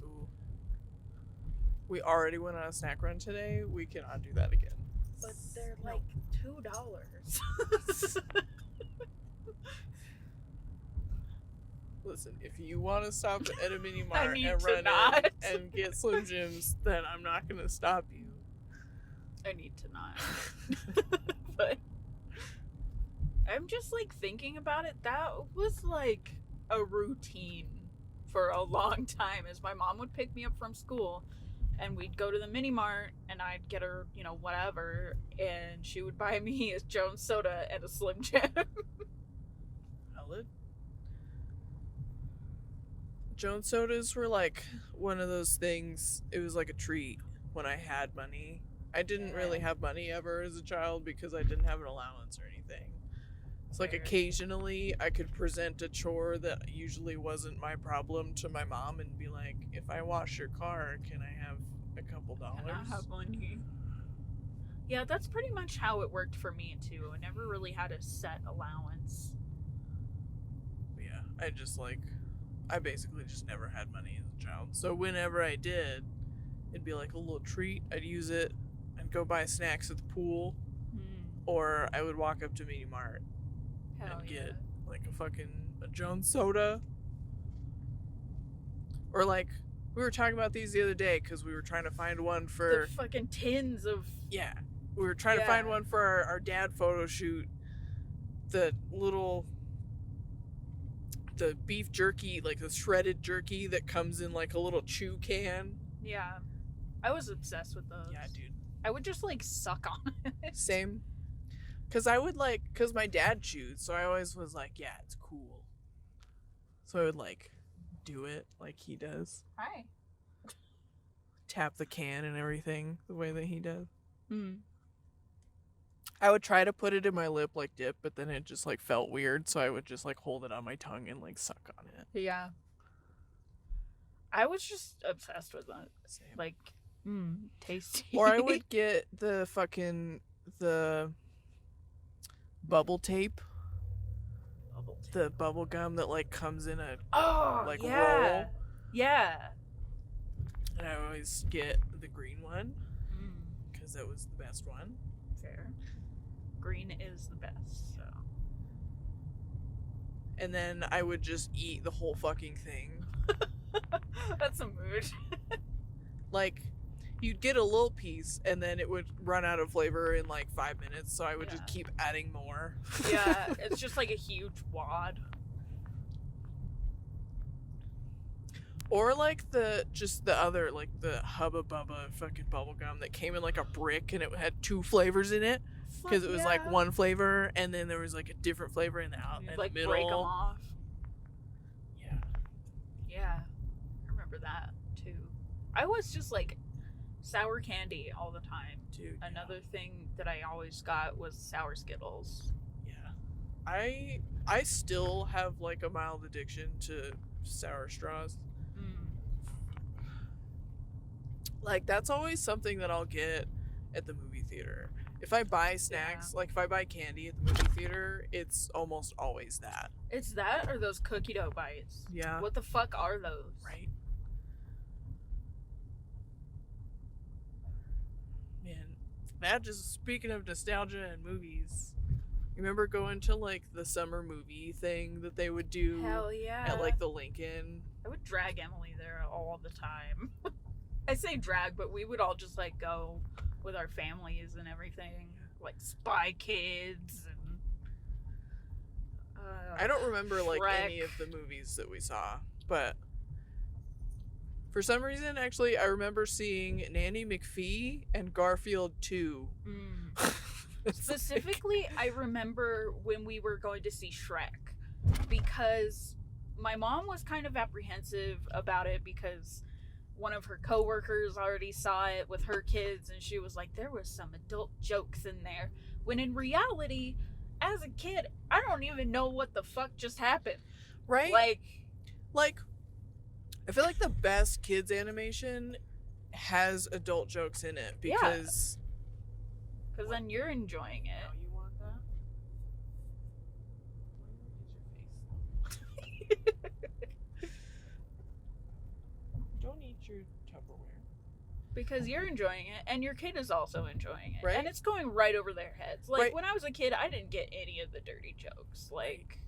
Ooh. We already went on a snack run today. We cannot do that again. But they're like $2. Listen, if you want to stop at a mini I mart need and to run not. in and get Slim Jims, then I'm not going to stop you. I need to not. But I'm just like thinking about it. That was like a routine for a long time. As my mom would pick me up from school, and we'd go to the mini mart, and I'd get her, you know, whatever, and she would buy me a Jones soda and a Slim Jim. Valid. Jones sodas were like one of those things. It was like a treat when I had money. I didn't really have money ever as a child because I didn't have an allowance or anything. It's like occasionally I could present a chore that usually wasn't my problem to my mom and be like, if I wash your car, can I have a couple dollars? Can I have money? Yeah, that's pretty much how it worked for me too. I never really had a set allowance. Yeah, I basically just never had money as a child. So whenever I did, it'd be like a little treat. I'd use it and go buy snacks at the pool. Or I would walk up to Mini Mart and get like a Jones soda. Or like, we were talking about these the other day because we were trying to find one for... The fucking tins of... Yeah. We were trying to find one for our dad photo shoot. The beef jerky, like the shredded jerky that comes in like a little chew can. Yeah. I was obsessed with those. Yeah, dude. I would just like suck on it. Same. Because my dad chewed, so I always was like, yeah, it's cool. So I would like do it like he does. Hi. Tap the can and everything the way that he does. Hmm. I would try to put it in my lip like dip, but then it just like felt weird, so I would just like hold it on my tongue and like suck on it. Yeah. I was just obsessed with it. Same. Like, tasty. Or I would get the bubble tape. The bubble gum that like comes in a roll. Yeah. And I always get the green one because that was the best one. Fair. Green is the best, so. And then I would just eat the whole fucking thing. That's a mood. Like, you'd get a little piece and then it would run out of flavor in like 5 minutes, so I would just keep adding more. Yeah, it's just like a huge wad. Or like the other, like the Hubba Bubba fucking bubble gum that came in like a brick and it had 2 flavors in it. Because it was like one flavor and then there was like a different flavor in the like middle. break them off. Yeah. Yeah, I remember that too. I was just like sour candy all the time. Dude. Another thing that I always got was sour Skittles. Yeah. I still have like a mild addiction to sour straws. Like that's always something that I'll get at the movie theater. If I buy snacks, like if I buy candy at the movie theater, it's almost always that. It's that or those cookie dough bites. Yeah. What the fuck are those? Right. Man, that just speaking of nostalgia and movies. You remember going to like the summer movie thing that they would do? Hell yeah. At like the Lincoln. I would drag Emily there all the time. I say drag, but we would all just like go with our families and everything, like Spy Kids and I don't remember like Shrek. any of the movies that we saw, but for some reason, actually, I remember seeing Nanny McPhee and Garfield 2. Specifically, I remember when we were going to see Shrek because my mom was kind of apprehensive about it because one of her coworkers already saw it with her kids and she was like, there was some adult jokes in there. When in reality, as a kid, I don't even know what the fuck just happened. Right? Like, I feel like the best kids animation has adult jokes in it because... Because then you're enjoying it. Now you want that? Don't eat your Tupperware. Because you're enjoying it, and your kid is also enjoying it. Right? And it's going right over their heads. Like, Right. when I was a kid, I didn't get any of the dirty jokes. Like...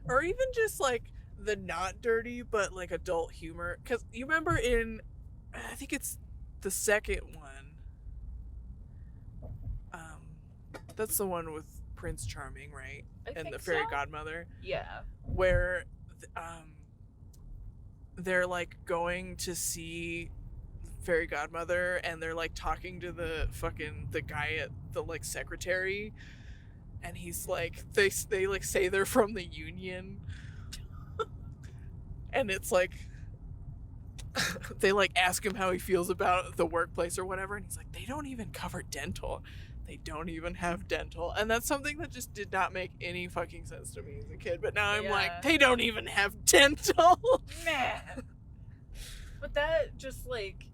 Or even just, like, the not dirty, but, like, adult humor. Because you remember in... I think it's the second one. That's the one with Prince Charming, right? And the fairy godmother. Yeah. Where... they're like going to see fairy godmother and they're like talking to the guy at the like secretary and he's like they like say they're from the union and it's like they like ask him how he feels about the workplace or whatever and he's like they don't even cover dental. They don't even have dental. And that's something that just did not make any fucking sense to me as a kid. But now I'm like, they don't even have dental. Man. But that just, like,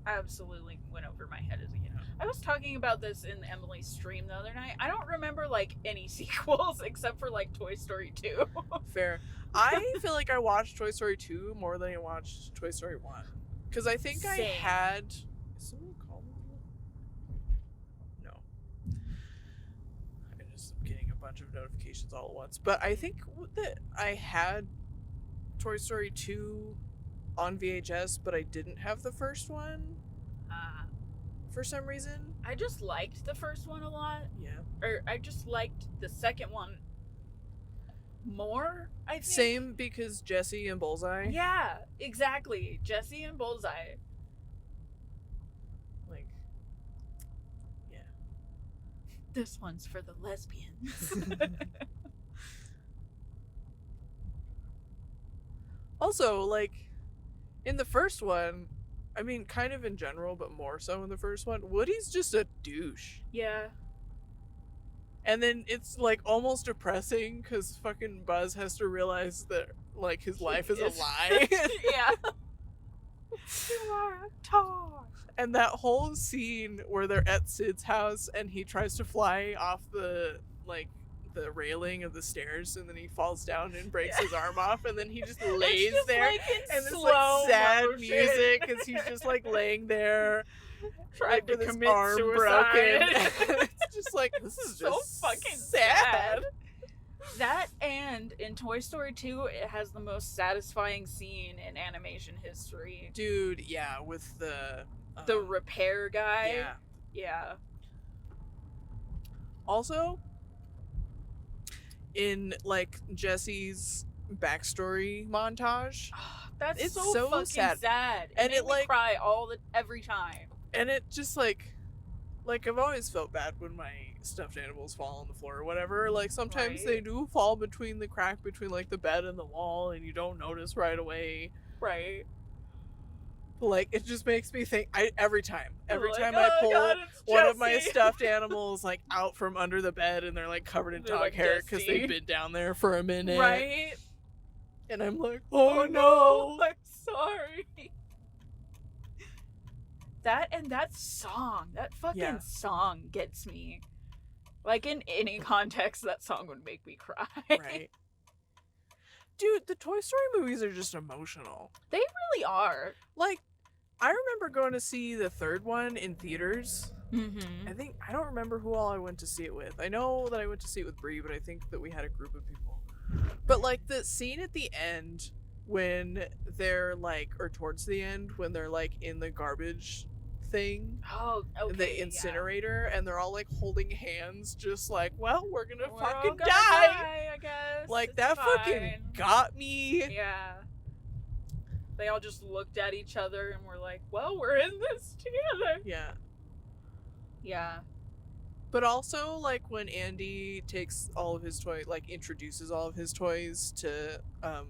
absolutely went over my head as a kid. I was talking about this in Emily's stream the other night. I don't remember, like, any sequels except for, like, Toy Story 2. Fair. I feel like I watched Toy Story 2 more than I watched Toy Story 1. Because I think I had... Is someone calling me? No. I'm just getting a bunch of notifications all at once. But I think that I had Toy Story 2 on VHS, but I didn't have the first one. For some reason. I just liked the first one a lot. Yeah. Or I just liked the second one more, I think. Same, because Jessie and Bullseye. Yeah, exactly. Jessie and Bullseye. Like, yeah. This one's for the lesbians. Also, like, in the first one, I mean, kind of in general, but more so in the first one, Woody's just a douche. Yeah. And then it's, like, almost depressing, because fucking Buzz has to realize that, like, his life is a lie. Yeah. You are a toy. And that whole scene where they're at Sid's house, and he tries to fly off the, like, the railing of the stairs, and then he falls down and breaks his arm off, and then he just lays just there, like and it's slow like sad motion. music, because he's just like laying there, Tried to with his commit arm suicide. broken. It's just like, this is So just fucking sad. That, and in Toy Story 2, it has the most satisfying scene in animation history. Dude, yeah, with the repair guy. Yeah. Yeah. Also, in like Jessie's backstory montage. That's It's so so fucking sad. sad. And Made it, me like- cry every time. And it just like I've always felt bad when my stuffed animals fall on the floor or whatever. Like sometimes Right. they do fall between the crack between like the bed and the wall and you don't notice right away. Right. Like it just makes me think every time Like, I oh pull God, it's one of my Jessie. stuffed animals like out from under the bed and they're like covered in They're, dog like, hair because dusty. they've been down there for a minute. Right? And I'm like, Oh oh no, no. I'm sorry. That song, that fucking Yeah. song gets me. Like in any context, that song would make me cry. Right. Dude, the Toy Story movies are just emotional. They really are. Like, I remember going to see the third one in theaters. Mm-hmm. I don't remember who all I went to see it with. I know that I went to see it with Brie, but I think that we had a group of people. But like the scene at the end when they're like, or towards the end when they're like in the garbage thing, Oh, okay. the incinerator, and they're all like holding hands, just like, well, we're gonna We're all fucking gonna die. I guess. Like It's that fucking fine. got me. Yeah. They all just looked at each other and were like, well, we're in this together. Yeah. Yeah. But also, like, when Andy takes all of his toys, like, introduces all of his toys to, the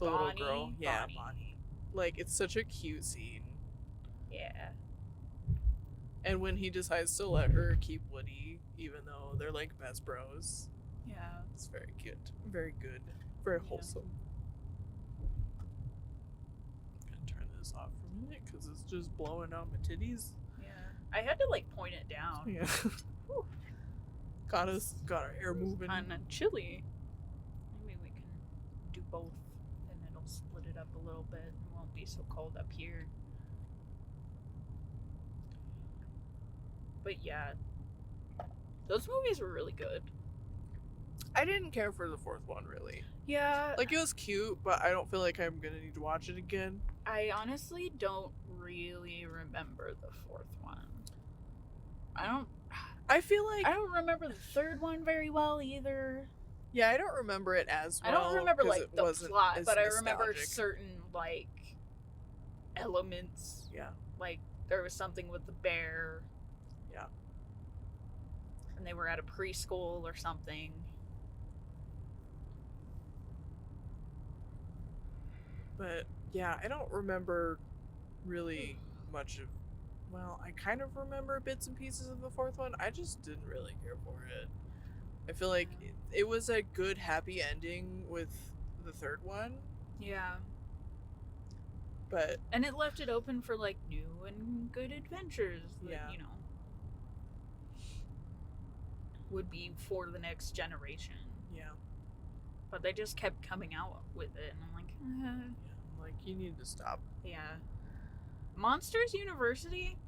little girl. Yeah, Bonnie. Like, it's such a cute scene. Yeah. And when he decides to let her keep Woody, even though they're, like, best bros. Yeah. It's very cute. Very good. Very wholesome. I'm gonna turn this off for a minute, because it's just blowing out my titties. Yeah. I had to, like, point it down. Yeah. Got our hair moving. Kind of chilly. Maybe we can do both, and it'll split it up a little bit. It won't be so cold up here. But yeah, those movies were really good. I didn't care for the fourth one, really. Yeah. Like, it was cute, but I don't feel like I'm gonna need to watch it again. I honestly don't really remember the fourth one. I feel like... I don't remember the third one very well either. Yeah, I don't remember it as well. I don't remember, 'cause like, it the wasn't plot, as but I remember nostalgic. certain, like, elements. Yeah. Like, there was something with the bear. Yeah. And they were at a preschool or something. But, yeah, I don't remember really much of... Well, I kind of remember bits and pieces of the fourth one. I just didn't really care for it. I feel like it was a good, happy ending with the third one, Yeah. but... And it left it open for, like, new and good adventures that, Yeah. you know, would be for the next generation. Yeah. But they just kept coming out with it, and I'm like, Yeah. Like, you need to stop. yeah. Monsters University,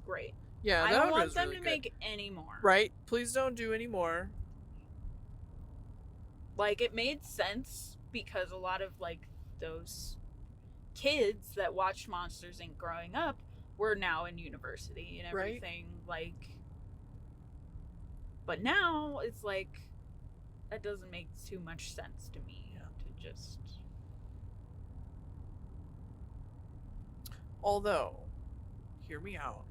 great. Yeah, I that don't one want was them really to good. make any more. Right? Please don't do any more. Like, it made sense because a lot of, like, those kids that watched Monsters Inc. growing up were now in university and Right. everything. Like, but now it's like, that doesn't make too much sense to me to just. Although, hear me out.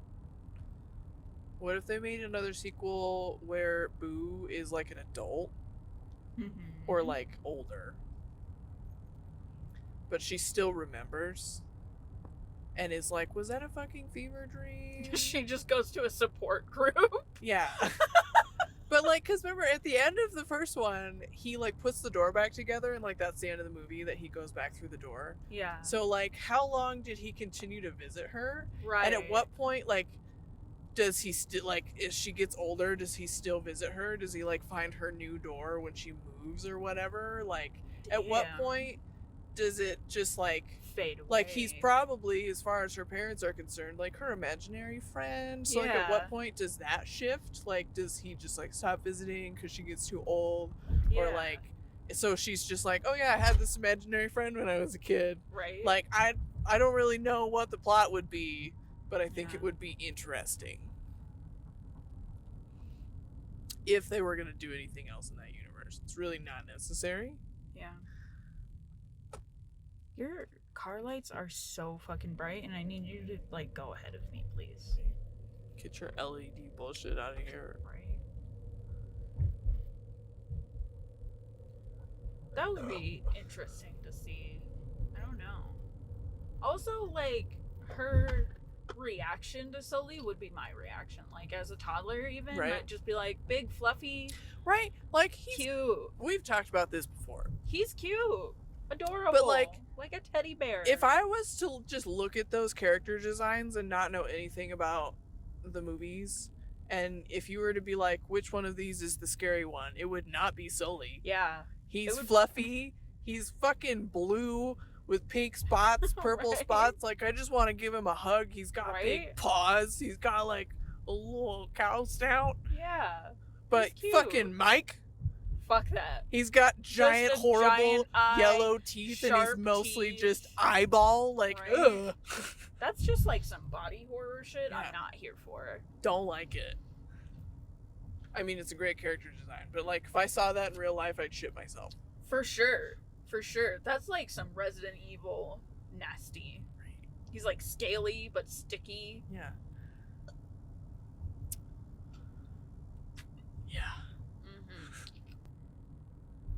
What if they made another sequel where Boo is like an adult or like older, but she still remembers and is like, was that a fucking fever dream? She just goes to a support group. Yeah. But like, cause remember at the end of the first one, he like puts the door back together and like that's the end of the movie that he goes back through the door. Yeah. So like, how long did he continue to visit her? Right. And at what point, like, does he still, like, as she gets older, does he still visit her? Does he, like, find her new door when she moves or whatever? Like, at what Damn. point does it just, like, Fade away. like, he's probably, as far as her parents are concerned, like, her imaginary friend. So, like, at Yeah. what point does that shift? Like, does he just, like, stop visiting because she gets too old? Yeah. Or, like, so she's just like, oh, yeah, I had this imaginary friend when I was a kid. Right. Like, I don't really know what the plot would be, but I think Yeah. it would be interesting if they were going to do anything else in that universe. It's really not necessary, Yeah. Your car lights are so fucking bright, and I need you to, like, go ahead of me, please. Get your LED bullshit out of here. Right? That would be interesting to see. I don't know. Also, like, her reaction to Sully would be my reaction. Like, as a toddler, even, Right. I'd just be like, big, fluffy, Right? Like, he's cute. We've talked about this before. He's cute. Adorable. But, like a teddy bear. If I was to just look at those character designs and not know anything about the movies, and if you were to be like, which one of these is the scary one, it would not be Sully. Yeah. He's fluffy. He's fucking blue with pink spots, purple Right? spots. Like, I just want to give him a hug. He's got Right? big paws. He's got, like, a little cow snout. Yeah. But He's cute. fucking Mike, Fuck that. he's got giant, Just a horrible giant eye, yellow teeth, and he's sharp mostly teeth. just eyeball. Like, Right? ugh. That's just like some body horror shit Yeah. I'm not here for. Don't like it. I mean, it's a great character design, but, like, if I saw that in real life, I'd shit myself. For sure. For sure. That's like some Resident Evil nasty. Right. He's like scaly but sticky. Yeah. Yeah. Mm-hmm.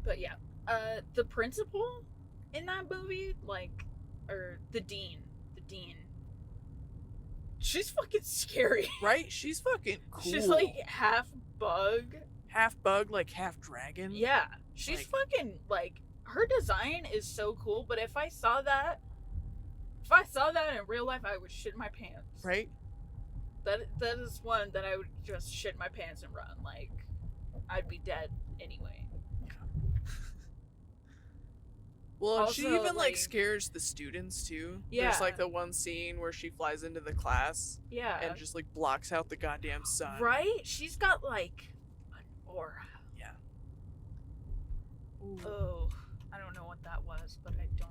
But yeah. The principal in that movie, like, or the dean. She's fucking scary. Right? She's fucking cool. She's like half bug. half bug, like half dragon. Yeah. She's fucking, like, her design is so cool, but if I saw that in real life, I would shit my pants. Right? That is one that I would just shit my pants and run. Like, I'd be dead anyway. Well, Also, she even, like, like, scares the students, too. Yeah. There's, like, the one scene where she flies into the class Yeah. and just, like, blocks out the goddamn sun. Right? She's got, like, an aura. Yeah. Ooh. Oh, I don't know what that was, but I don't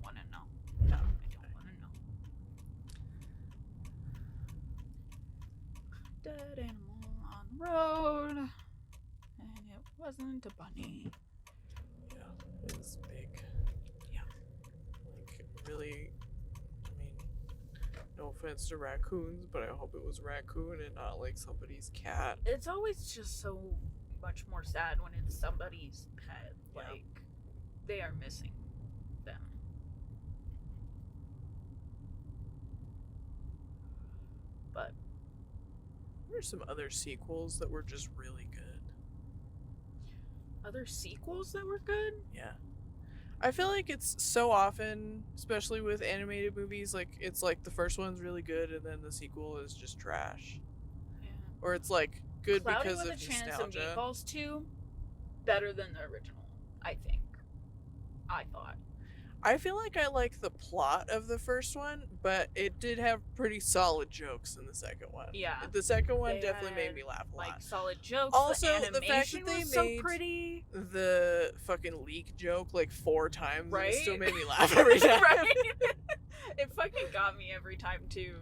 want to know. No, I don't want to know. Dead animal on the road, and it wasn't a bunny. Yeah, it's big. Yeah. Like, really, I mean, no offense to raccoons, but I hope it was a raccoon and not, like, somebody's cat. It's always just so much more sad when it's somebody's pet. Yeah. Like, they are missing them. But What are some other sequels that were just really good? other sequels that were good? Yeah. I feel like it's so often, especially with animated movies, like, it's like the first one's really good and then the sequel is just trash. Yeah. Or it's like good Cloudy because with of a Chance and nostalgia. Meatballs 2, better than the original, I think. I thought. I feel like I like the plot of the first one, but it did have pretty solid jokes in the second one. Yeah. The second one They definitely made had, me laugh a Like, lot. solid jokes. Also, the the fact that animation they was so made pretty. The fucking leak joke like 4 times, and Right? it still made me laugh every time. Right? It fucking got me every time, too.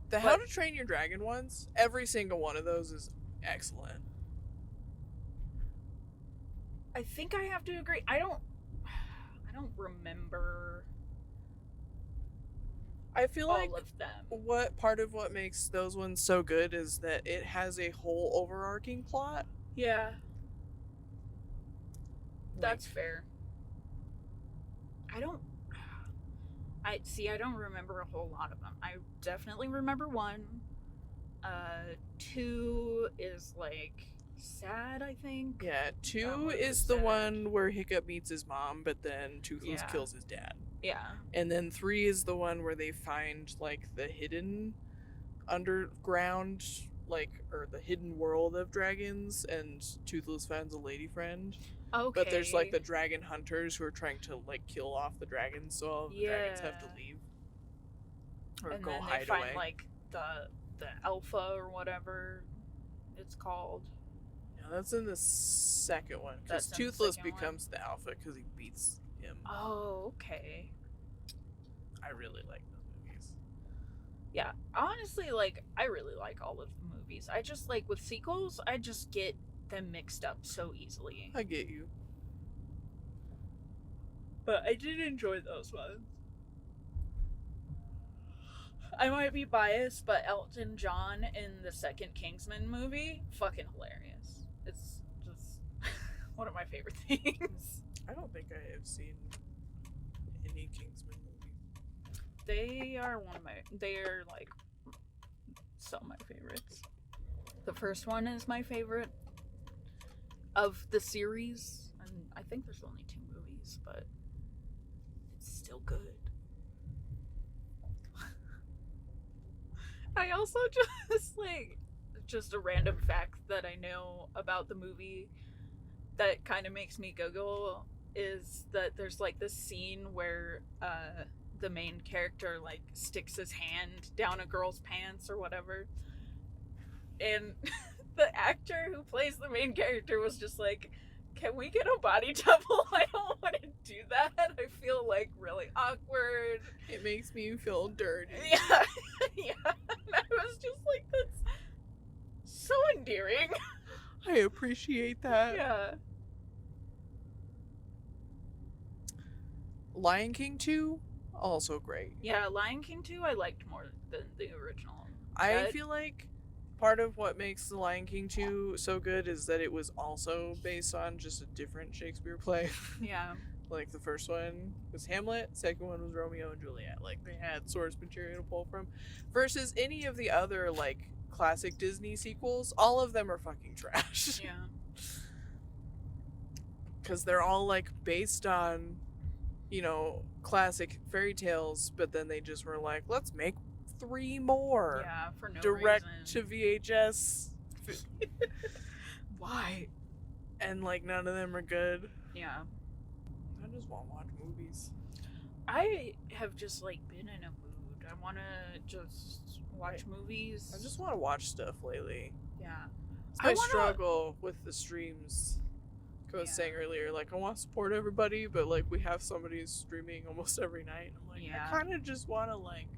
The How to Train Your Dragon ones, every single one of those is excellent. I think I have to agree. I don't remember I feel all like of them. what part of what makes those ones so good is that it has a whole overarching plot. Yeah. Like, That's fair. I don't remember a whole lot of them. I definitely remember one. 2 is like sad, I think. yeah, That 2 one is was the sad. one where Hiccup meets his mom, but then Toothless Yeah. kills his dad. Yeah. And then 3 is the one where they find, like, the hidden underground, like, or the hidden world of dragons, and Toothless finds a lady friend. Okay. But there's, like, the dragon hunters who are trying to, like, kill off the dragons, so all the dragons have to Yeah. leave. Or and go then hide they find away. like the alpha or whatever it's called. Yeah, that's in the second one, because That's in the Toothless second one? becomes the alpha because he beats him. Oh, okay. I really like those movies. Yeah, honestly, like, I really like all of the movies. I just, like, with sequels, I just get them mixed up so easily. I get you. But I did enjoy those ones. I might be biased, but Elton John in the second Kingsman movie, fucking hilarious. It's just one of my favorite things. I don't think I have seen any Kingsman movies. They are like, some of my favorites. The first one is my favorite of the series, and I think there's only 2 movies, but it's still good. I also just a random fact that I know about the movie that kind of makes me giggle is that there's like this scene where the main character like sticks his hand down a girl's pants or whatever, and the actor who plays the main character was just like, can we get a body double? I don't want to do that. I feel like really awkward. It makes me feel dirty. Yeah. Yeah. And I was just like, that's so endearing. I appreciate that. Yeah. Lion King 2, also great. Yeah, Lion King 2 I liked more than the original. I feel like part of what makes The Lion King 2 so good is that it was also based on just a different Shakespeare play. Yeah. Like, the first one was Hamlet, second one was Romeo and Juliet. Like, they had source material to pull from. Versus any of the other, like, classic Disney sequels, all of them are fucking trash. Yeah. Because they're all, like, based on, you know, classic fairy tales, but then they just were like, let's make 3 more. Yeah, for no Direct reason. to VHS. Why? And, like, none of them are good. Yeah. I just want to watch movies. I have just like been in a mood. I want to just watch movies. I just want to watch stuff lately. Yeah. It's my struggle with the streams. Like I was saying earlier, like, I want to support everybody, but, like, we have somebody streaming almost every night. I'm like, I kind of just want to, like,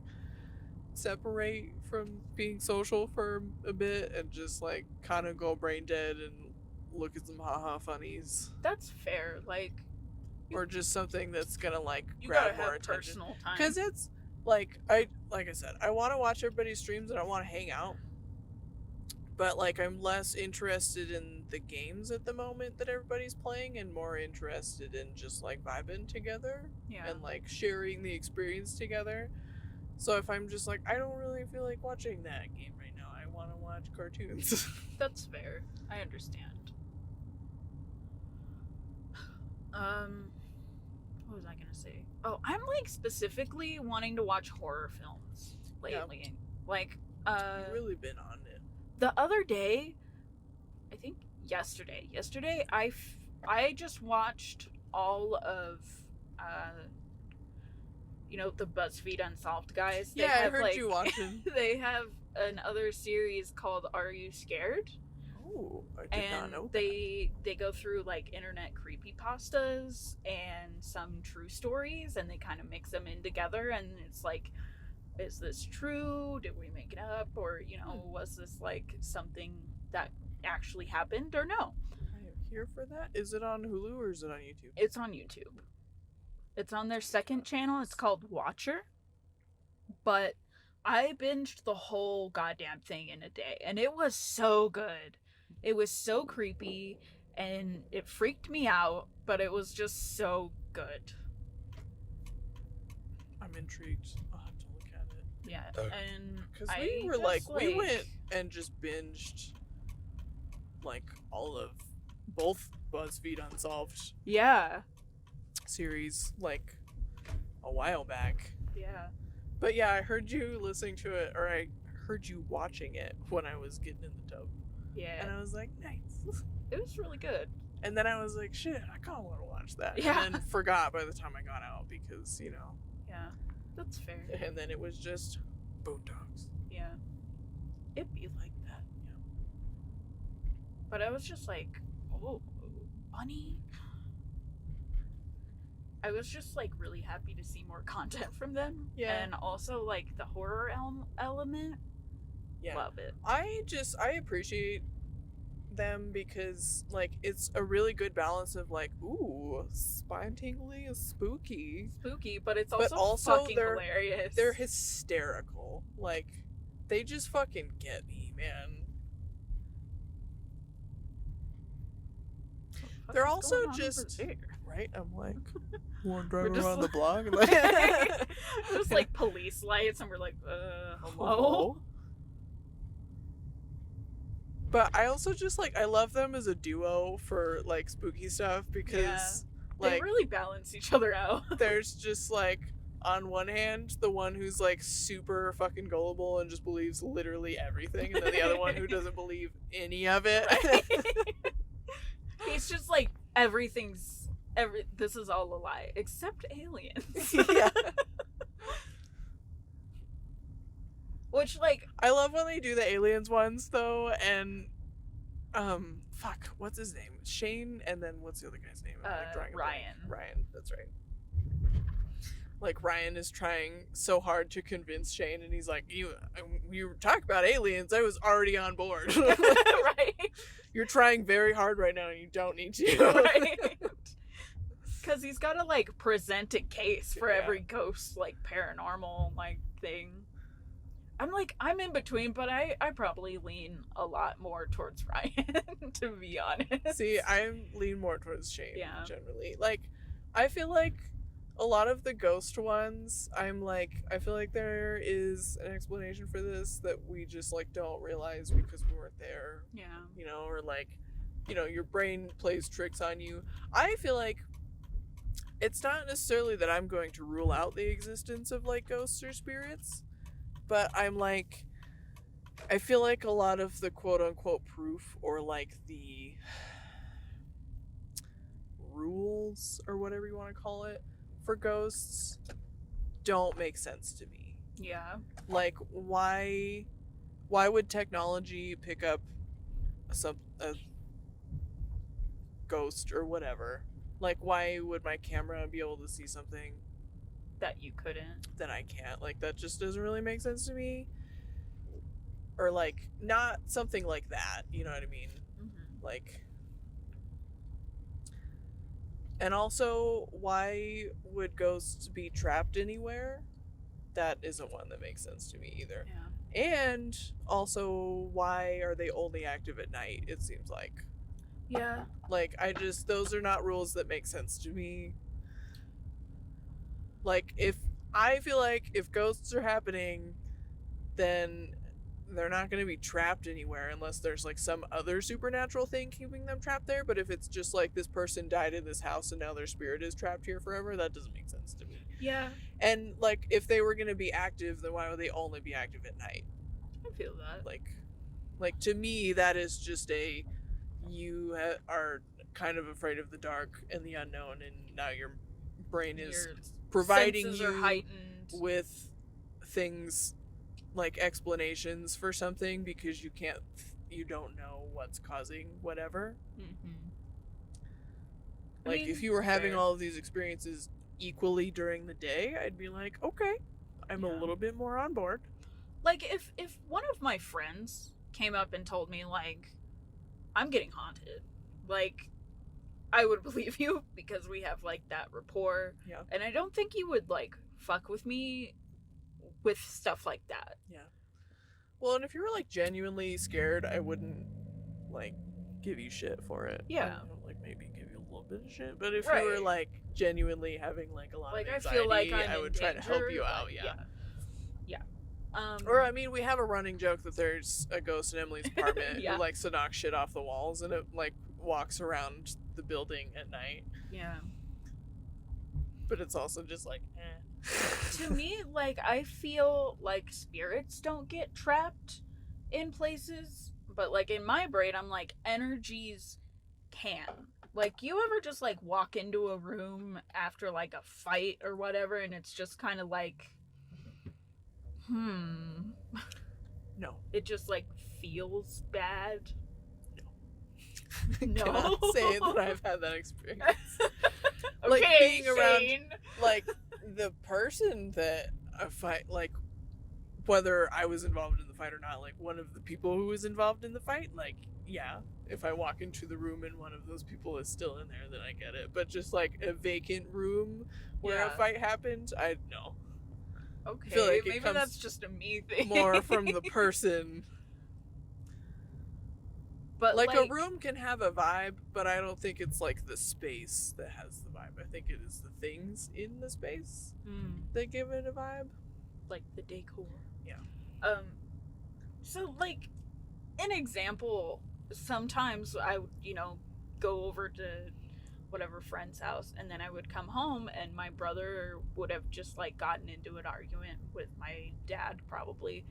separate from being social for a bit and just, like, kind of go brain dead and look at some haha funnies. That's fair. Like, or just something that's gonna, like, you grab gotta more have attention. personal time. Because it's like I said, I want to watch everybody's streams and I want to hang out. But, like, I'm less interested in the games at the moment that everybody's playing and more interested in just, like, vibing together. Yeah. And, like, sharing the experience together. So if I'm just like, I don't really feel like watching that game right now, I want to watch cartoons. That's fair. I understand. What was I gonna say? Oh, I'm like specifically wanting to watch horror films lately. Yeah. Like, You've really been on it. The other day, I think yesterday, I just watched all of, you know, the BuzzFeed Unsolved guys. They have, I heard you watching. They have another series called Are You Scared? Oh, I did not know that. They go through like internet creepypastas and some true stories, and they kind of mix them in together, and it's like, is this true? Did we make it up? Or, you know, was this like something that actually happened or no? I am here for that. Is it on Hulu or is it on YouTube? It's on YouTube. It's on their second channel. It's called Watcher. But I binged the whole goddamn thing in a day, and it was so good. It was so creepy, and it freaked me out, but it was just so good. I'm intrigued. I'll have to look at it. Yeah, and because we were like, we went and just binged like all of both BuzzFeed Unsolved series like a while back. Yeah. But yeah, I heard you listening to it, or I heard you watching it when I was getting in the tub. Yeah. And I was like, nice. It was really good. And then I was like, shit, I kind of want to watch that. Yeah. And then forgot by the time I got out because, you know. Yeah, that's fair. And then it was just Boondocks. Yeah. It'd be like that. Yeah. But I was just like, oh, bunny? I was just like really happy to see more content from them. Yeah. And also like the horror element. Yeah. Love it. I appreciate them because like it's a really good balance of like, ooh, spine tingling is spooky. Spooky, but it's But also, also fucking they're- hilarious. They're hysterical. Like, they just fucking get me, man. They're also just right. I'm like, one driver just around the like- block. Just like police lights, and we're like, hello? But I also just like I love them as a duo for like spooky stuff because They like really balance each other out. there's just like on one hand the one who's like super fucking gullible and just believes literally everything, and then the other one who doesn't believe any of it. He's just like, this is all a lie, except aliens. Yeah. Which, like, I love when they do the aliens ones though, and fuck, what's his name? Shane, and then what's the other guy's name? I'm, like, drawing a blank. Ryan. Ryan, that's right. Like Ryan is trying so hard to convince Shane, and he's like, "You talk about aliens. I was already on board. Right? You're trying very hard right now, and you don't need to." Right? Because he's got to, like, present a case for Yeah. every ghost, like, paranormal, like, thing. I'm in between, but I probably lean a lot more towards Ryan, to be honest. See, I lean more towards Shane Yeah. generally. Like, I feel like a lot of the ghost ones, I feel like there is an explanation for this that we just like don't realize because we weren't there, Yeah. you know, or like, you know, your brain plays tricks on you. I feel like it's not necessarily that I'm going to rule out the existence of like ghosts or spirits, but I'm like, I feel like a lot of the quote unquote proof or like the rules or whatever you want to call it for ghosts don't make sense to me. Yeah. Like, why would technology pick up a ghost or whatever? Like, why would my camera be able to see something That you couldn't. that I can't? Like, that just doesn't really make sense to me. Or like, not something like that, you know what I mean? Mm-hmm. Like, and also, why would ghosts be trapped anywhere? That isn't one that makes sense to me either. Yeah. And also, why are they only active at night, it seems like? Yeah. Like, those are not rules that make sense to me. Like, I feel like if ghosts are happening, then they're not going to be trapped anywhere unless there's like some other supernatural thing keeping them trapped there. But if it's just like this person died in this house and now their spirit is trapped here forever, that doesn't make sense to me. Yeah. And like, if they were going to be active, then why would they only be active at night? I feel that. Like to me, that is just you are kind of afraid of the dark and the unknown, and now your brain is Your providing senses you are heightened. with things like explanations for something because you don't know what's causing whatever. Mm-hmm. Like, if you were having all of these experiences equally during the day, I'd be like, okay, I'm a Yeah. little bit more on board. Like, if one of my friends came up and told me, like, I'm getting haunted, like, I would believe you because we have, like, that rapport. Yeah. And I don't think you would, like, fuck with me with stuff like that. Yeah. Well, and if you were like genuinely scared, I wouldn't like give you shit for it. Yeah. I don't, like maybe give you a little bit of shit, but if Right. you were like genuinely having like a lot Like, of I anxiety, feel like I'm I in would try to help danger, you out. like, Yeah. Yeah. Or I mean, we have a running joke that there's a ghost in Emily's apartment Yeah. who likes to knock shit off the walls, and it like walks around the building at night. Yeah. But it's also just like, eh. To me, like, I feel like spirits don't get trapped in places, but like in my brain, I'm like, energies can. Like, you ever just like walk into a room after like a fight or whatever, and it's just kind of like, No. it just like feels bad. No. No. Cannot say that I've had that experience. like Okay, being around Shane. like the person that a fight, like whether I was involved in the fight or not, like one of the people who was involved in the fight, like yeah, if I walk into the room and one of those people is still in there, then I get it. But just like a vacant room where a Yeah. fight happened, I know. Okay, I feel like it maybe comes that's just a me thing. more from the person. But Like a room can have a vibe, but I don't think it's like the space that has the vibe. I think it is the things in the space that give it a vibe. like the decor. Yeah. So like an example, sometimes I would, go over to whatever friend's house and then I would come home and my brother would have just like gotten into an argument with my dad probably,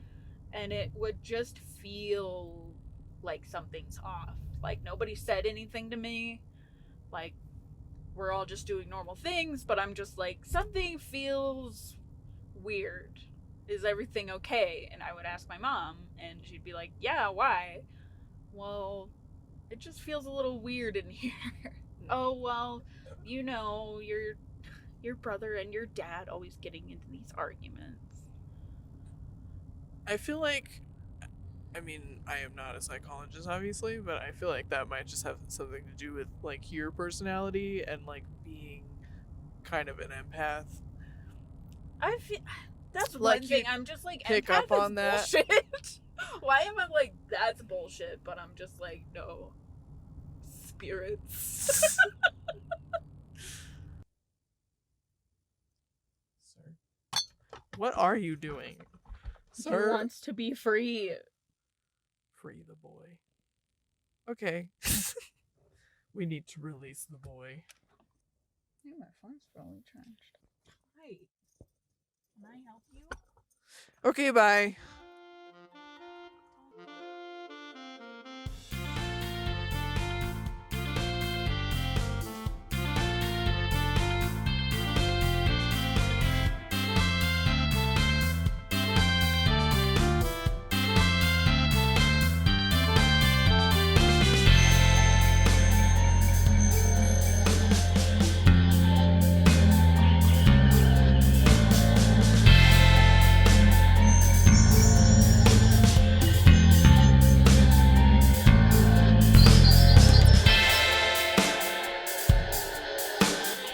and it would just feel like something's off. Like nobody said anything to me. Like we're all just doing normal things, but I'm just like, something feels weird. Is everything okay? And I would ask my mom, and she'd be like, yeah, why? Well, it just feels a little weird in here. Oh, well, your brother and your dad always getting into these arguments. I feel like, I mean, I am not a psychologist, obviously, but I feel like that might just have something to do with like your personality and like being kind of an empath. I feel that's Like, one thing. you'd I'm just like, pick empath up on is that. bullshit. Why am I like, that's bullshit? But I'm just like, no. Spirits. Sir, what are you doing? Sir, He wants to be free. free the boy. Okay. We need to release the boy. Yeah, my phone's probably charged. Hi. Can I help you? Okay, bye.